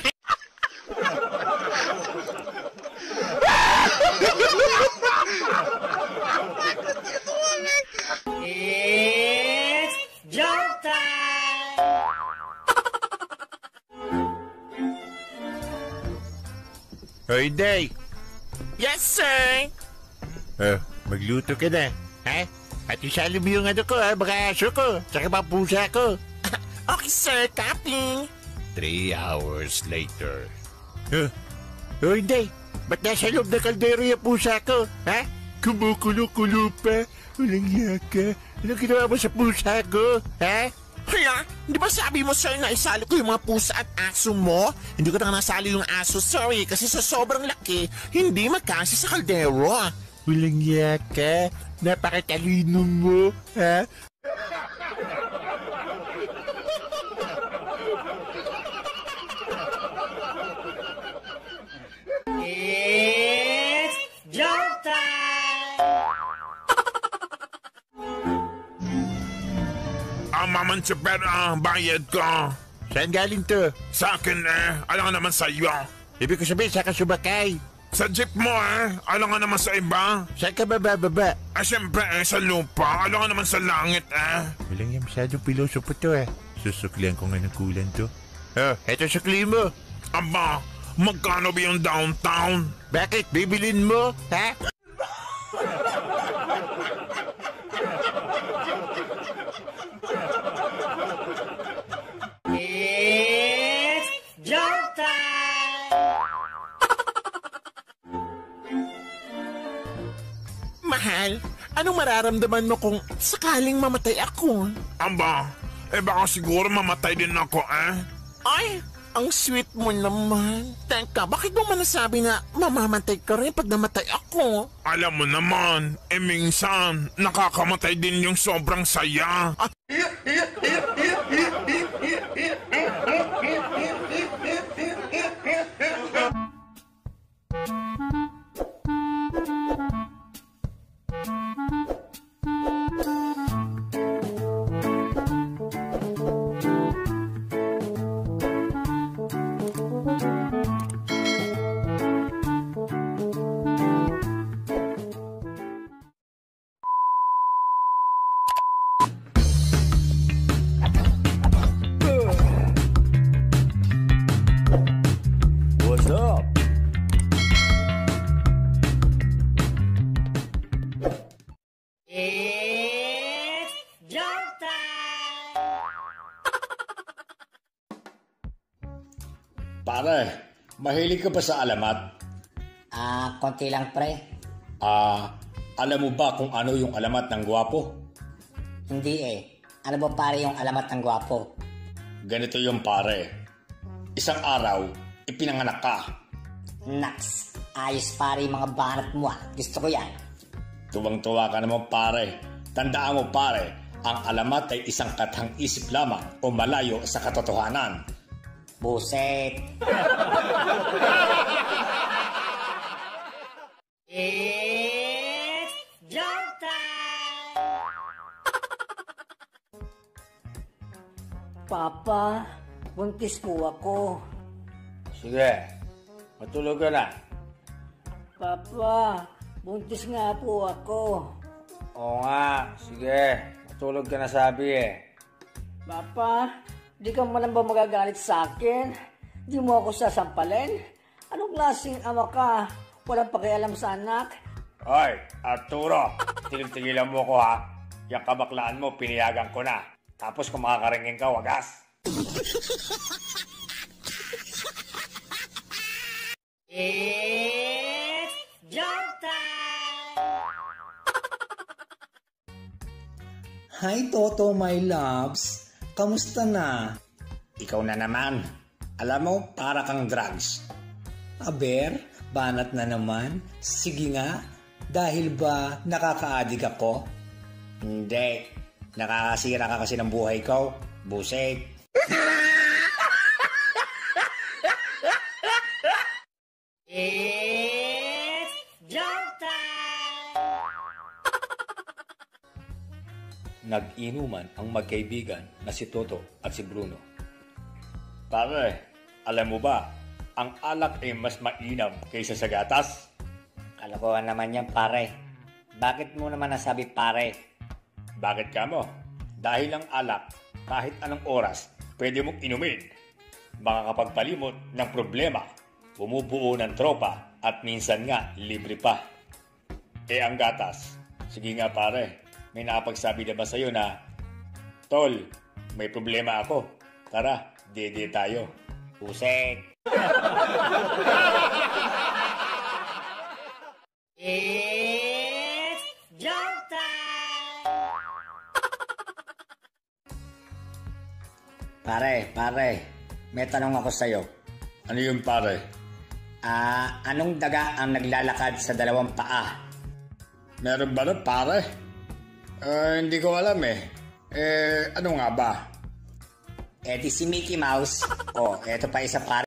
It's joke time! Hoy, Day! Yes, sir! Magluto ka na, ha? At isali mo yung ano ko, ha? Mga aso ko, tsaka mga pusa ko. Okay, sir. Copy. 3 hours later. Hoy, Day! Ba't nasa loob na kaldero yung pusa ko, ha? Kumukulo-kulo pa. Walang yaka. Anong ginawa mo sa pusa ko, ha? Hala, di ba sabi mo, sir, na isali ko yung mga pusa at aso mo? Hindi ko na nasali yung aso, sorry, kasi sa sobrang laki, hindi magkasya sa kaldero. Walang yaka. Napakatalino mo, ha? It's joke time! Maman super bayad ko. Saan galing to? Sa akin alam nga naman sa iyo. Ibig ko sabihin, saan ka sumakay? Sa jeep mo alam nga naman sa iba. Saan ka bababa? Siyempre sa lupa, alam nga naman sa langit Walang yung masyadong pilosopo to Susuklihan ko nga ng kulan to. Eto sukli mo. Aba, magkano ba yung downtown? Bakit? Bibilin mo, ha? It's joke time! Mahal, anong mararamdaman mo kung sakaling mamatay ako? Aba, baka siguro mamatay din ako Ay, ang sweet mo naman. Teka, bakit mo manasabi na mamamatay ka rin pag namatay ako? Alam mo naman, minsan, nakakamatay din yung sobrang saya. What's up? It's joke time! Pare, mahilig ka ba sa alamat? Konti lang pre. Alam mo ba kung ano yung alamat ng gwapo? Hindi Ano ba pare yung alamat ng gwapo? Ganito yung pare. Isang araw, ipinanganak ka. Naks, ayos pare yung mga banat mo Gusto ko yan. Tuwang-tuwa ka naman pare. Tandaan mo pare, ang alamat ay isang katang isip lamang o malayo sa katotohanan. Buset. It's joke time! Papa, buntis po ako. Sige, matulog ka na. Papa, buntis nga po ako. Oo nga, sige. Matulog ka na sabi Papa, di ka man ba magagalit sa akin? Di mo ako sasampalin? Anong klaseng ama ka? Walang pakialam sa anak? Hoy, Arturo, tigil-tigilan mo ko ha. Yung kabaklaan mo, piniyagan ko na. Tapos kung makakaringin ka, wagas. It's joke time! Hi Toto, my loves. Kamusta na? Ikaw na naman. Alam mo, para kang drugs. Aber, banat na naman. Sige nga, dahil ba nakaka-addict ako? Hindi. Nakakasira ka kasi ng buhay ko. Buset. It's joke time! Nag-inuman ang magkaibigan na si Toto at si Bruno. Pare, alam mo ba, ang alak ay mas mainam kaysa sa gatas? Kalokohan naman yan, pare. Bakit mo naman nasabi pare? Bakit ka mo? Dahil ang alak, kahit anong oras, pwede mong inumin. Makakapagpalimot ng problema, bumubuo ng tropa, at minsan nga, libre pa. Eh ang gatas, sige nga pare, may nakapagsabi na ba sa'yo na, Tol, may problema ako. Tara, dede tayo. Pusek. It's joke time! Pare, may tanong ako sa'yo. Ano yung pare? Anong daga ang naglalakad sa dalawang paa? Meron ba na pare? Hindi ko alam eh. Ano nga ba? Di si Mickey Mouse. Eto pa isa pare.